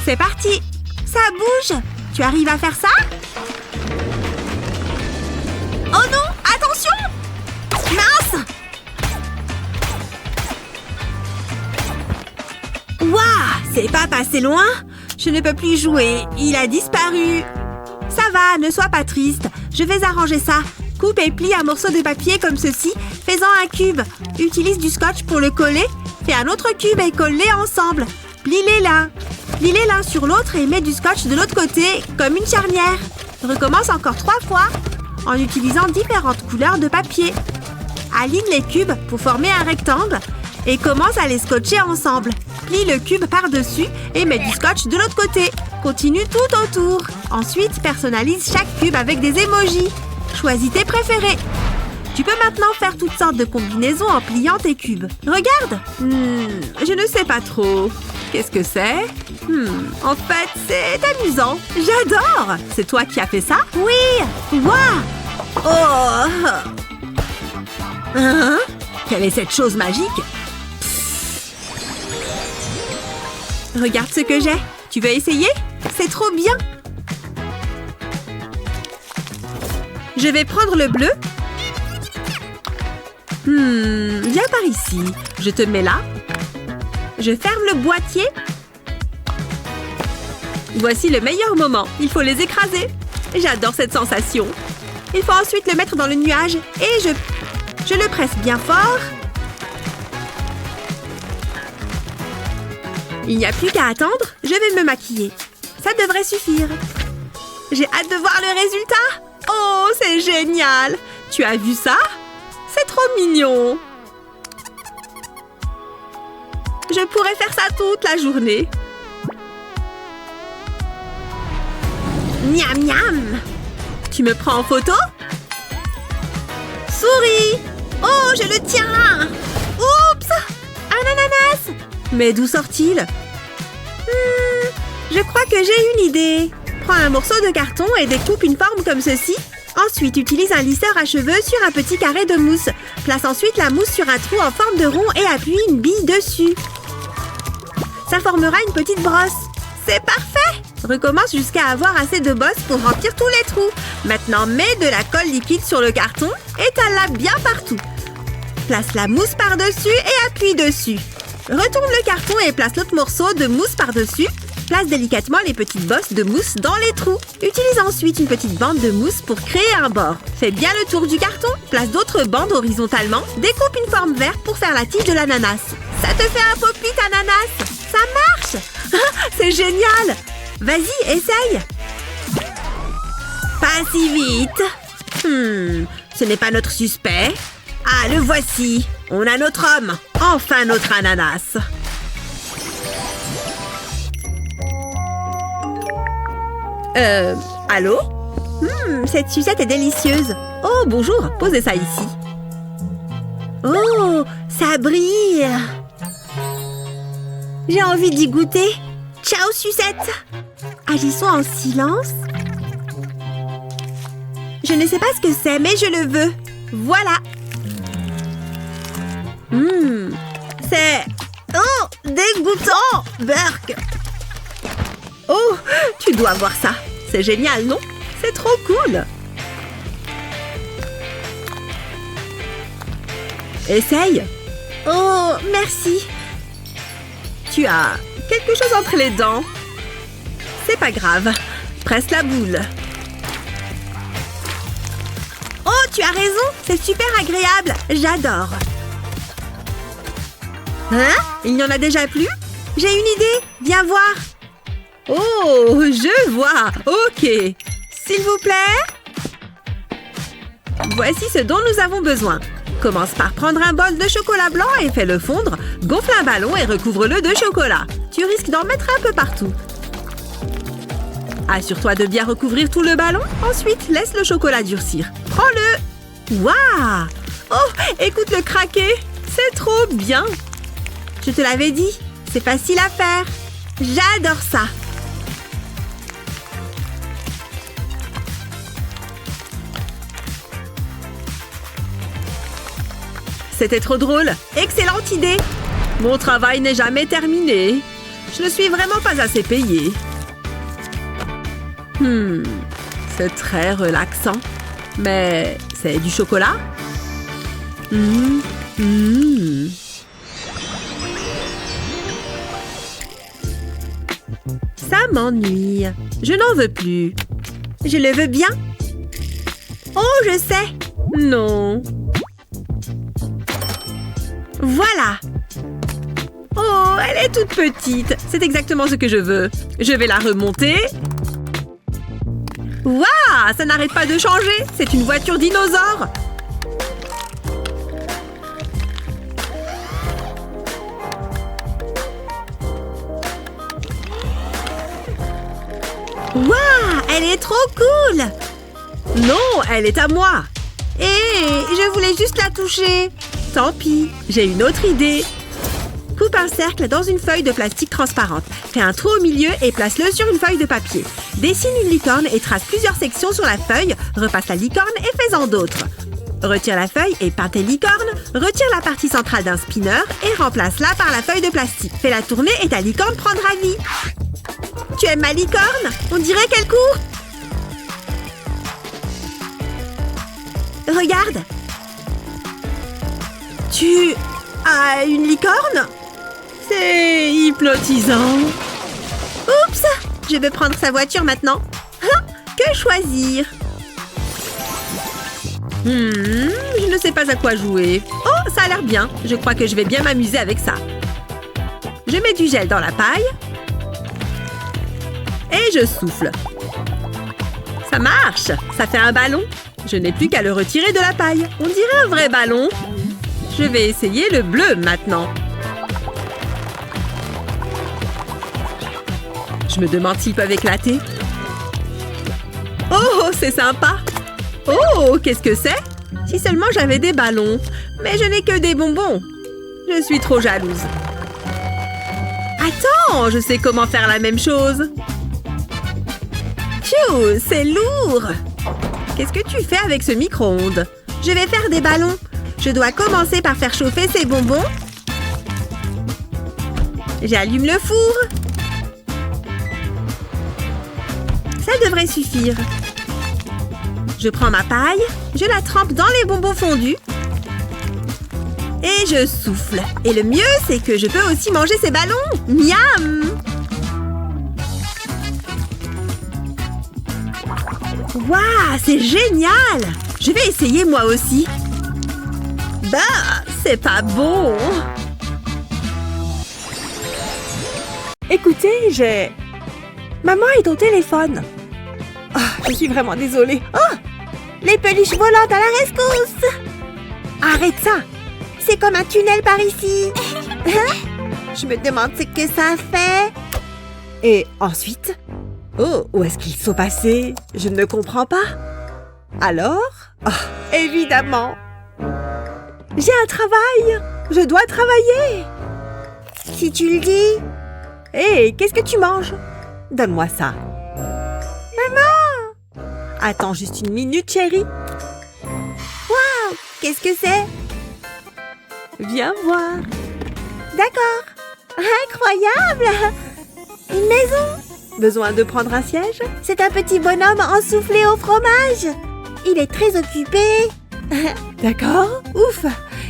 C'est parti. Ça bouge. Tu arrives à faire ça? Oh non, attention! Mince! Waouh, c'est pas passé loin. Je ne peux plus jouer. Il a disparu. Ça va, ne sois pas triste. Je vais arranger ça. Coupe et plie un morceau de papier comme ceci. Fais-en un cube. Utilise du scotch pour le coller. Fais un autre cube et colle-les ensemble. Plie-les l'un. Plie-les l'un sur l'autre et mets du scotch de l'autre côté, comme une charnière. Recommence encore 3 fois, en utilisant différentes couleurs de papier. Aligne les cubes pour former un rectangle et commence à les scotcher ensemble. Plie le cube par-dessus et mets du scotch de l'autre côté. Continue tout autour. Ensuite, personnalise chaque cube avec des emojis. Choisis tes préférés. Tu peux maintenant faire toutes sortes de combinaisons en pliant tes cubes. Regarde! Je ne sais pas trop. Qu'est-ce que c'est? En fait, c'est amusant. J'adore! C'est toi qui as fait ça? Oui! Waouh! Oh! Hein? Quelle est cette chose magique? Regarde ce que j'ai. Tu veux essayer? C'est trop bien! Je vais prendre le bleu. Viens par ici. Je te mets là. Je ferme le boîtier. Voici le meilleur moment. Il faut les écraser. J'adore cette sensation. Il faut ensuite le mettre dans le nuage et je le presse bien fort. Il n'y a plus qu'à attendre. Je vais me maquiller. Ça devrait suffire. J'ai hâte de voir le résultat. Oh, c'est génial! Tu as vu ça? C'est trop mignon! Je pourrais faire ça toute la journée. Miam miam! Tu me prends en photo? Souris! Oh, je le tiens! Oups! Un ananas! Mais d'où sort-il? Je crois que j'ai une idée. Prends un morceau de carton et découpe une forme comme ceci. Ensuite, utilise un lisseur à cheveux sur un petit carré de mousse. Place ensuite la mousse sur un trou en forme de rond et appuie une bille dessus. Ça formera une petite brosse. C'est parfait! Recommence jusqu'à avoir assez de bosses pour remplir tous les trous. Maintenant, mets de la colle liquide sur le carton et étale-la bien partout. Place la mousse par-dessus et appuie dessus. Retourne le carton et place l'autre morceau de mousse par-dessus. Place délicatement les petites bosses de mousse dans les trous. Utilise ensuite une petite bande de mousse pour créer un bord. Fais bien le tour du carton. Place d'autres bandes horizontalement. Découpe une forme verte pour faire la tige de l'ananas. Ça te fait un pop-it ananas. Ça marche! C'est génial! Vas-y, essaye! Pas si vite. Ce n'est pas notre suspect. Ah, le voici. On a notre homme. Enfin notre ananas. Allô? Cette sucette est délicieuse. Oh, bonjour, posez ça ici. Oh, ça brille. J'ai envie d'y goûter. Ciao, sucette. Agissons en silence. Je ne sais pas ce que c'est, mais je le veux. Voilà. C'est... Oh, dégoûtant, Burk. Oh, tu dois voir ça. C'est génial, non? C'est trop cool. Essaye. Oh, merci. Tu as quelque chose entre les dents. C'est pas grave. Presse la boule. Oh, tu as raison. C'est super agréable. J'adore. Hein? Il n'y en a déjà plus? J'ai une idée. Viens voir. Oh, je vois. Ok. S'il vous plaît. Voici ce dont nous avons besoin. Commence par prendre un bol de chocolat blanc et fais-le fondre. Gonfle un ballon et recouvre-le de chocolat. Tu risques d'en mettre un peu partout. Assure-toi de bien recouvrir tout le ballon. Ensuite, laisse le chocolat durcir. Prends-le. Waouh! Oh, écoute-le craquer. C'est trop bien. Je te l'avais dit. C'est facile à faire. J'adore ça. c'était trop drôle. Excellente idée. Mon travail n'est jamais terminé. Je ne suis vraiment pas assez payée. C'est très relaxant. Mais c'est du chocolat? Ça m'ennuie. Je n'en veux plus. Je le veux bien. Oh, je sais. Non. Voilà. Oh, elle est toute petite. C'est exactement ce que je veux. Je vais la remonter. Waouh, ça n'arrête pas de changer. C'est une voiture dinosaure. Waouh, elle est trop cool. Non, elle est à moi. Je voulais juste la toucher. Tant pis, j'ai une autre idée. Coupe un cercle dans une feuille de plastique transparente. Fais un trou au milieu et place-le sur une feuille de papier. Dessine une licorne et trace plusieurs sections sur la feuille. Repasse la licorne et fais-en d'autres. Retire la feuille et peins tes licornes. Retire la partie centrale d'un spinner et remplace-la par la feuille de plastique. Fais-la tourner et ta licorne prendra vie. Tu aimes ma licorne? On dirait qu'elle court. Regarde. Tu as une licorne? C'est hypnotisant. Oups! Je vais prendre sa voiture maintenant. Que choisir? Je ne sais pas à quoi jouer. Oh, ça a l'air bien. Je crois que je vais bien m'amuser avec ça. Je mets du gel dans la paille. Et je souffle. Ça marche! Ça fait un ballon. Je n'ai plus qu'à le retirer de la paille. On dirait un vrai ballon. Je vais essayer le bleu maintenant. Je me demande s'ils peuvent éclater. Oh, c'est sympa! Oh, qu'est-ce que c'est? Si seulement j'avais des ballons. Mais je n'ai que des bonbons. Je suis trop jalouse. Attends, je sais comment faire la même chose. Phew, c'est lourd! Qu'est-ce que tu fais avec ce micro-ondes? Je vais faire des ballons. Je dois commencer par faire chauffer ces bonbons. J'allume le four. Ça devrait suffire. Je prends ma paille, je la trempe dans les bonbons fondus. Et je souffle. Et le mieux, c'est que je peux aussi manger ces ballons. Miam! Waouh, c'est génial! Je vais essayer moi aussi. Bah, c'est pas bon. Écoutez, j'ai... Maman est au téléphone. Je suis vraiment désolée. Oh! Les peluches volantes à la rescousse! Arrête ça! C'est comme un tunnel par ici. Je me demande ce que ça fait. Et ensuite? Oh, où est-ce qu'ils sont passés? Je ne comprends pas. Alors? Évidemment! J'ai un travail! Je dois travailler! Si tu le dis. Hé, qu'est-ce que tu manges? Donne-moi ça. Maman! Attends juste une minute, chérie. Waouh! Qu'est-ce que c'est? Viens voir. D'accord. Incroyable! Une maison? Besoin de prendre un siège? C'est un petit bonhomme ensoufflé au fromage. Il est très occupé. D'accord, ouf.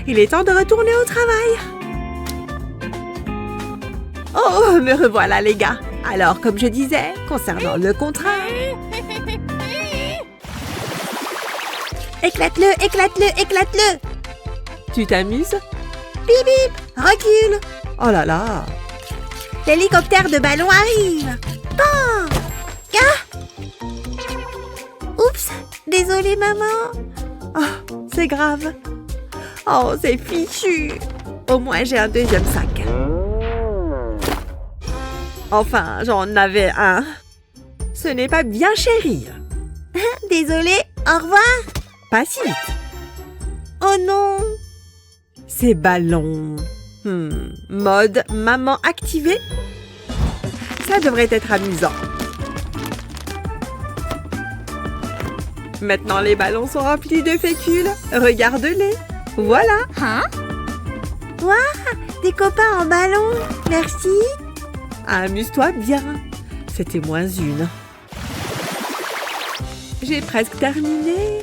Il est temps de retourner au travail. Oh, me revoilà les gars. Alors, comme je disais, concernant le contrat... Éclate-le, éclate-le, éclate-le. Tu t'amuses? Bip bip, recule. Oh là là. L'hélicoptère de ballon arrive. Pan! Ah! Oups, désolée maman. Oh, c'est grave. Oh, c'est fichu. Au moins, j'ai un deuxième sac. Enfin, j'en avais un. Ce n'est pas bien, chérie. Désolée, au revoir. Pas si vite. Oh non. Ces ballons. Mode maman activée. Ça devrait être amusant. Maintenant, les ballons sont remplis de fécule. Regarde-les. Voilà. Hein? Des copains en ballon. Merci. Amuse-toi bien. C'était -1. J'ai presque terminé.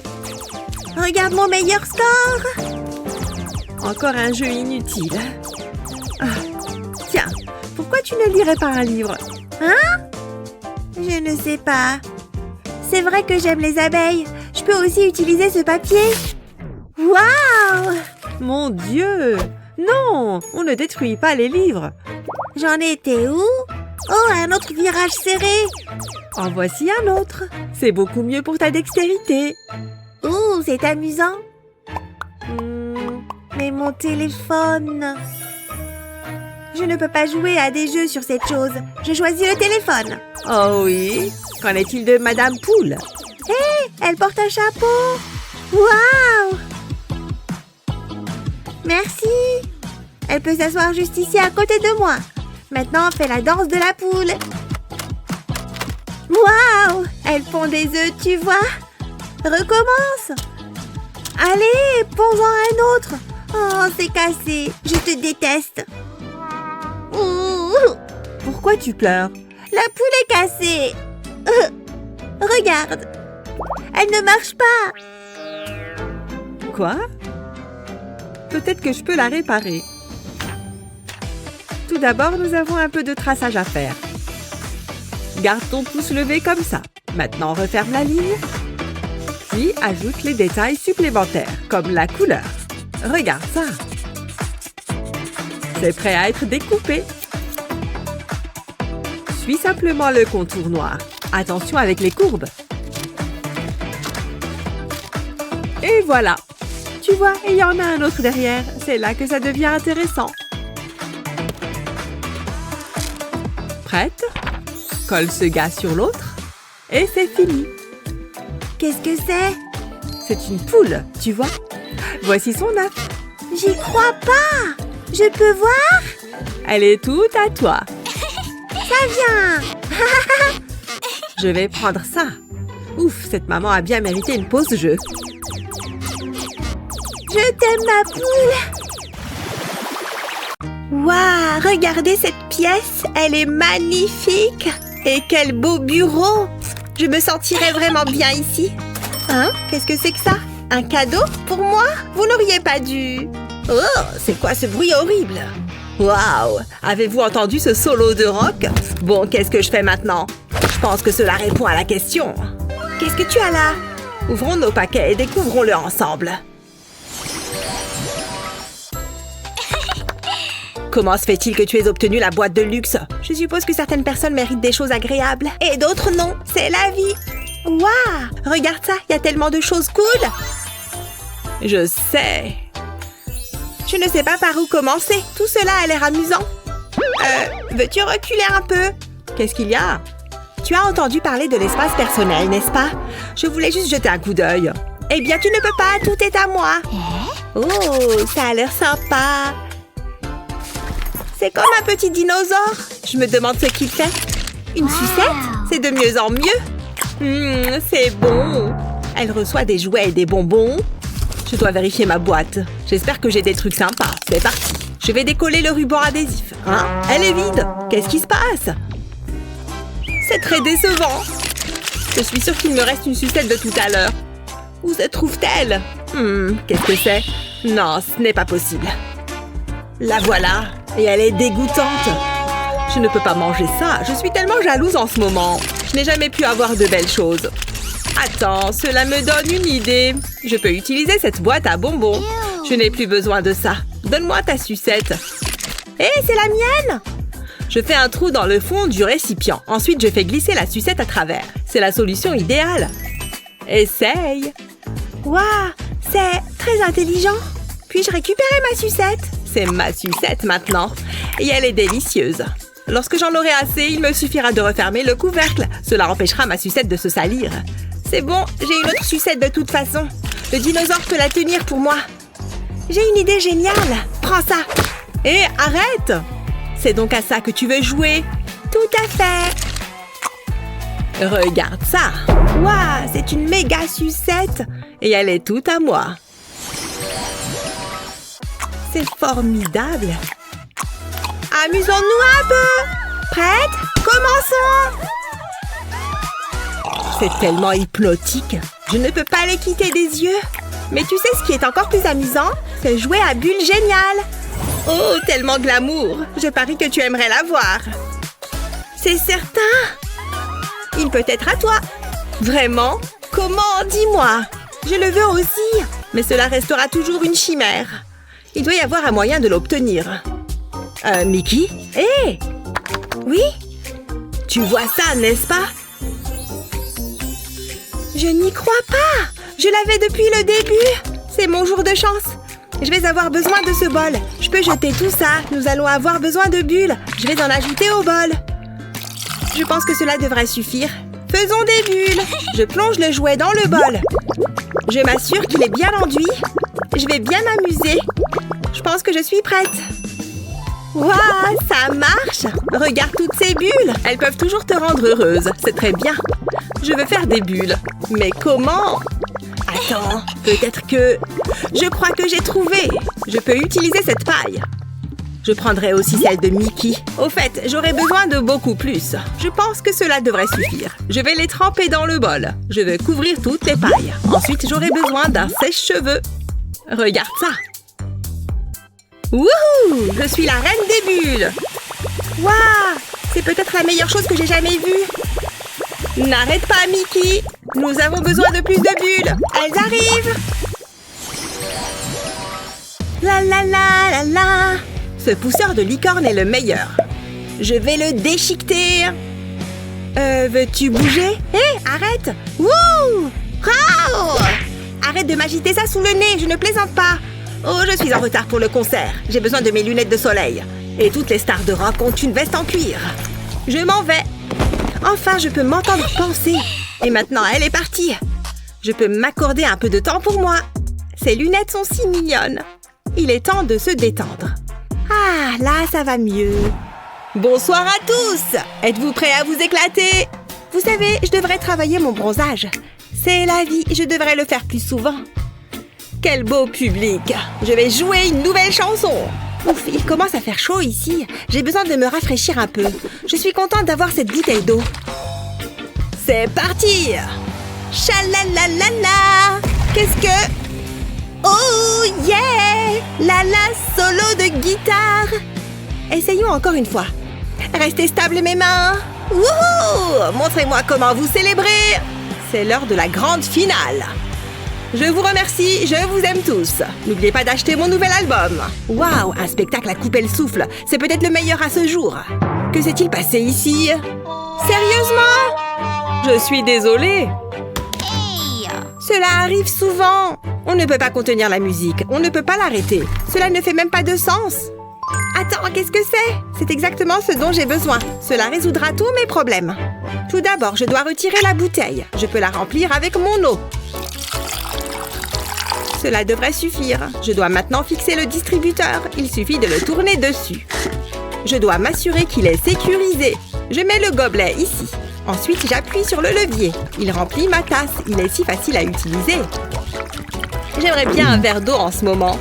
Regarde mon meilleur score. Encore un jeu inutile. Ah, tiens, pourquoi tu ne lirais pas un livre? Je ne sais pas. C'est vrai que j'aime les abeilles. Je peux aussi utiliser ce papier. Waouh! Mon Dieu! Non, on ne détruit pas les livres. J'en étais où? Oh, un autre virage serré. En voici un autre. C'est beaucoup mieux pour ta dextérité. Ouh, c'est amusant. Mais mon téléphone... Je ne peux pas jouer à des jeux sur cette chose. Je choisis le téléphone. Oh oui? Qu'en est-il de Madame Poule? Elle porte un chapeau. Waouh! Merci. Elle peut s'asseoir juste ici à côté de moi. Maintenant, on fait la danse de la poule. Waouh! Elle pond des œufs, tu vois? Recommence. Allez, pond-en un autre. Oh, c'est cassé. Je te déteste. Ouh, Pourquoi tu pleures? la poule est cassée. Regarde. Elle ne marche pas. Quoi? Peut-être que je peux la réparer. Tout d'abord, nous avons un peu de traçage à faire. Garde ton pouce levé comme ça. Maintenant, referme la ligne. Puis, ajoute les détails supplémentaires, comme la couleur. Regarde ça. C'est prêt à être découpé. Suis simplement le contour noir. Attention avec les courbes. Et voilà. Tu vois, il y en a un autre derrière. C'est là que ça devient intéressant. Prête? Colle ce gars sur l'autre. Et c'est fini. Qu'est-ce que c'est? C'est une poule, tu vois? Voici son œuf. J'y crois pas. Je peux voir? Elle est toute à toi. Ça vient. Je vais prendre ça. Ouf, cette maman a bien mérité une pause jeu. Je t'aime, ma poule. Waouh, regardez cette pièce. Elle est magnifique. Et quel beau bureau. Je me sentirais vraiment bien ici. Hein? Qu'est-ce que c'est que ça? Un cadeau pour moi? Vous n'auriez pas dû. Oh, c'est quoi ce bruit horrible? Waouh! Avez-vous entendu ce solo de rock? Bon, qu'est-ce que je fais maintenant? Je pense que cela répond à la question. Qu'est-ce que tu as là? Ouvrons nos paquets et découvrons-le ensemble. Comment se fait-il que tu aies obtenu la boîte de luxe? Je suppose que certaines personnes méritent des choses agréables et d'autres non. C'est la vie. Waouh! Regarde ça, il y a tellement de choses cool. Je sais. Je ne sais pas par où commencer. Tout cela a l'air amusant. Veux-tu reculer un peu? Qu'est-ce qu'il y a? Tu as entendu parler de l'espace personnel, n'est-ce pas? Je voulais juste jeter un coup d'œil. Eh bien, tu ne peux pas, tout est à moi. Oh, ça a l'air sympa. C'est comme un petit dinosaure. Je me demande ce qu'il fait. Une sucette? C'est de mieux en mieux. C'est bon. Elle reçoit des jouets et des bonbons. Je dois vérifier ma boîte. J'espère que j'ai des trucs sympas. C'est parti. Je vais décoller le ruban adhésif. Hein? Elle est vide. Qu'est-ce qui se passe? C'est très décevant. Je suis sûre qu'il me reste une sucette de tout à l'heure. Où se trouve-t-elle? Qu'est-ce que c'est? Non, ce n'est pas possible. La voilà. Et elle est dégoûtante. Je ne peux pas manger ça. Je suis tellement jalouse en ce moment. Je n'ai jamais pu avoir de belles choses. Attends, cela me donne une idée. Je peux utiliser cette boîte à bonbons. Je n'ai plus besoin de ça. Donne-moi ta sucette. Hé, c'est la mienne! Je fais un trou dans le fond du récipient. Ensuite, je fais glisser la sucette à travers. C'est la solution idéale. Essaye. Waouh, c'est très intelligent. Puis-je récupérer ma sucette? C'est ma sucette maintenant. Et elle est délicieuse. Lorsque j'en aurai assez, il me suffira de refermer le couvercle. Cela empêchera ma sucette de se salir. C'est bon, j'ai une autre sucette de toute façon. Le dinosaure peut la tenir pour moi. J'ai une idée géniale. Prends ça. Hé, arrête! C'est donc à ça que tu veux jouer? Tout à fait. Regarde ça. Waouh, c'est une méga sucette. Et elle est toute à moi. C'est formidable. Amusons-nous un peu. Prête? Commençons. C'est tellement hypnotique. Je ne peux pas les quitter des yeux. Mais tu sais ce qui est encore plus amusant? C'est jouer à Bulle géniale. Oh, tellement glamour. Je parie que tu aimerais la voir. C'est certain. Il peut être à toi. Vraiment? Comment? Dis-moi. Je le veux aussi. Mais cela restera toujours une chimère. Il doit y avoir un moyen de l'obtenir. Mickey? Hé! Oui? Tu vois ça, n'est-ce pas? Je n'y crois pas! Je l'avais depuis le début! C'est mon jour de chance! Je vais avoir besoin de ce bol. Je peux jeter tout ça. Nous allons avoir besoin de bulles. Je vais en ajouter au bol. Je pense que cela devrait suffire. Faisons des bulles. Je plonge le jouet dans le bol. Je m'assure qu'il est bien enduit. Je vais bien m'amuser. Je pense que je suis prête. Waouh, ça marche! Regarde toutes ces bulles. Elles peuvent toujours te rendre heureuse. C'est très bien. Je veux faire des bulles. Mais comment? Attends, peut-être que... Je crois que j'ai trouvé. Je peux utiliser cette paille. Je prendrai aussi celle de Mickey. Au fait, j'aurai besoin de beaucoup plus. Je pense que cela devrait suffire. Je vais les tremper dans le bol. Je vais couvrir toutes les pailles. Ensuite, j'aurai besoin d'un sèche-cheveux. Regarde ça. Wouhou! Je suis la reine des bulles. Waouh! C'est peut-être la meilleure chose que j'ai jamais vue. N'arrête pas, Mickey. Nous avons besoin de plus de bulles. Elles arrivent. La la la la la. Ce pousseur de licorne est le meilleur. Je vais le déchiqueter. Veux-tu bouger? Hé, arrête! Wouh! Oh! Arrête de m'agiter ça sous le nez, je ne plaisante pas. Oh, je suis en retard pour le concert. J'ai besoin de mes lunettes de soleil. Et toutes les stars de rock ont une veste en cuir. Je m'en vais. Enfin, je peux m'entendre penser. Et maintenant, elle est partie. Je peux m'accorder un peu de temps pour moi. Ces lunettes sont si mignonnes. Il est temps de se détendre. Ah, là, ça va mieux. Bonsoir à tous! Êtes-vous prêts à vous éclater? Vous savez, je devrais travailler mon bronzage. C'est la vie, je devrais le faire plus souvent. Quel beau public! Je vais jouer une nouvelle chanson. Ouf, il commence à faire chaud ici. J'ai besoin de me rafraîchir un peu. Je suis contente d'avoir cette bouteille d'eau. C'est parti! Chalalalala! Qu'est-ce que... Oh yeah! La solo de guitare! Essayons encore une fois. Restez stable mes mains! Wouhou! Montrez-moi comment vous célébrez! C'est l'heure de la grande finale! Je vous remercie, je vous aime tous! N'oubliez pas d'acheter mon nouvel album! Waouh! Un spectacle à couper le souffle! C'est peut-être le meilleur à ce jour! Que s'est-il passé ici? Sérieusement? Je suis désolée! Cela arrive souvent! On ne peut pas contenir la musique, on ne peut pas l'arrêter. Cela ne fait même pas de sens. Attends, qu'est-ce que c'est? C'est exactement ce dont j'ai besoin. Cela résoudra tous mes problèmes. Tout d'abord, je dois retirer la bouteille. Je peux la remplir avec mon eau. Cela devrait suffire. Je dois maintenant fixer le distributeur. Il suffit de le tourner dessus. Je dois m'assurer qu'il est sécurisé. Je mets le gobelet ici. Ensuite, j'appuie sur le levier. Il remplit ma tasse. Il est si facile à utiliser. J'aimerais bien un verre d'eau en ce moment.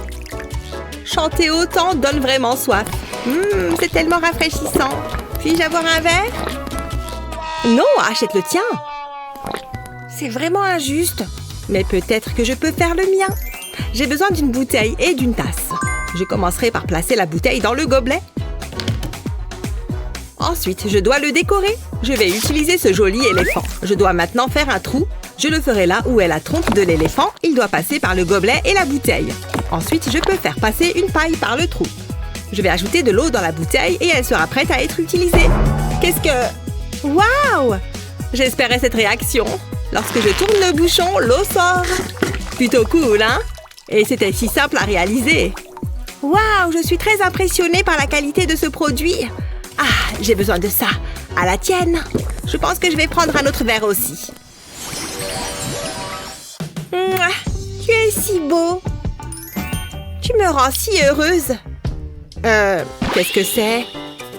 Chanter autant donne vraiment soif. C'est tellement rafraîchissant. Puis-je avoir un verre? Non, achète le tien. C'est vraiment injuste. Mais peut-être que je peux faire le mien. J'ai besoin d'une bouteille et d'une tasse. Je commencerai par placer la bouteille dans le gobelet. Ensuite, je dois le décorer. Je vais utiliser ce joli éléphant. Je dois maintenant faire un trou. Je le ferai là où est la trompe de l'éléphant. Il doit passer par le gobelet et la bouteille. Ensuite, je peux faire passer une paille par le trou. Je vais ajouter de l'eau dans la bouteille et elle sera prête à être utilisée. Qu'est-ce que... Waouh! J'espérais cette réaction. Lorsque je tourne le bouchon, l'eau sort. Plutôt cool, hein? Et c'était si simple à réaliser. Waouh! Je suis très impressionnée par la qualité de ce produit. Ah, j'ai besoin de ça. À la tienne. Je pense que je vais prendre un autre verre aussi. Mouah, tu es si beau. Tu me rends si heureuse. Qu'est-ce que c'est?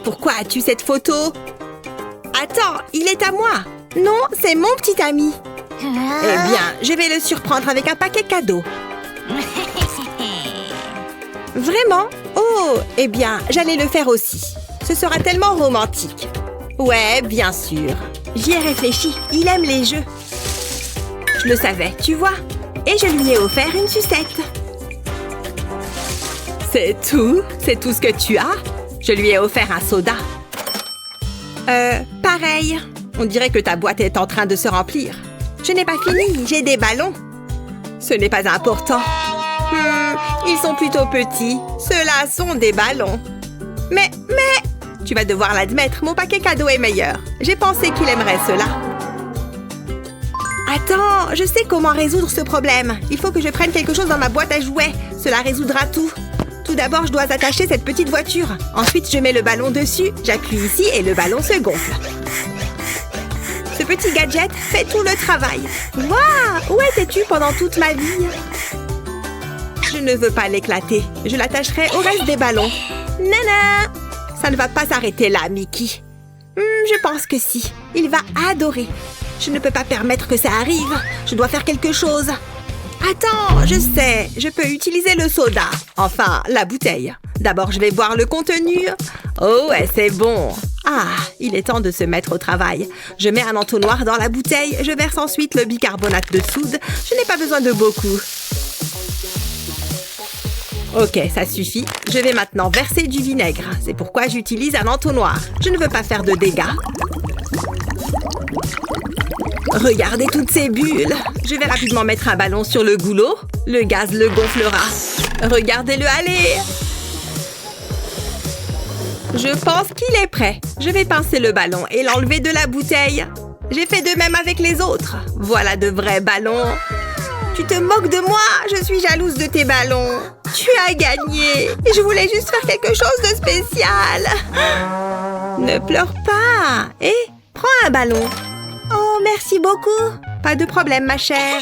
Pourquoi as-tu cette photo? Attends, il est à moi. Non, c'est mon petit ami. Eh bien, je vais le surprendre avec un paquet cadeau. Vraiment? Oh, eh bien, j'allais le faire aussi. Ce sera tellement romantique. Ouais, bien sûr. J'y ai réfléchi. Il aime les jeux. Je le savais, tu vois. Et je lui ai offert une sucette. C'est tout? C'est tout ce que tu as? Je lui ai offert un soda. Pareil. On dirait que ta boîte est en train de se remplir. Je n'ai pas fini, j'ai des ballons. Ce n'est pas important. Ils sont plutôt petits. Ceux-là sont des ballons. Mais, tu vas devoir l'admettre, mon paquet cadeau est meilleur. J'ai pensé qu'il aimerait cela. Attends, je sais comment résoudre ce problème. Il faut que je prenne quelque chose dans ma boîte à jouets. Cela résoudra tout. Tout d'abord, je dois attacher cette petite voiture. Ensuite, je mets le ballon dessus, j'appuie ici et le ballon se gonfle. Ce petit gadget fait tout le travail. Waouh! Où étais-tu pendant toute ma vie? Je ne veux pas l'éclater. Je l'attacherai au reste des ballons. Nana! Ça ne va pas s'arrêter là, Mickey. Je pense que si. Il va adorer. Je ne peux pas permettre que ça arrive. Je dois faire quelque chose. Attends, je sais. Je peux utiliser le soda. Enfin, la bouteille. D'abord, je vais boire le contenu. Oh ouais, c'est bon. Ah, il est temps de se mettre au travail. Je mets un entonnoir dans la bouteille. Je verse ensuite le bicarbonate de soude. Je n'ai pas besoin de beaucoup. Ok, ça suffit. Je vais maintenant verser du vinaigre. C'est pourquoi j'utilise un entonnoir. Je ne veux pas faire de dégâts. Regardez toutes ces bulles. Je vais rapidement mettre un ballon sur le goulot. Le gaz le gonflera. Regardez-le aller. Je pense qu'il est prêt. Je vais pincer le ballon et l'enlever de la bouteille. J'ai fait de même avec les autres. Voilà de vrais ballons. Tu te moques de moi? Je suis jalouse de tes ballons. Tu as gagné. Je voulais juste faire quelque chose de spécial. Ne pleure pas. Prends un ballon. Oh, merci beaucoup. Pas de problème, ma chère.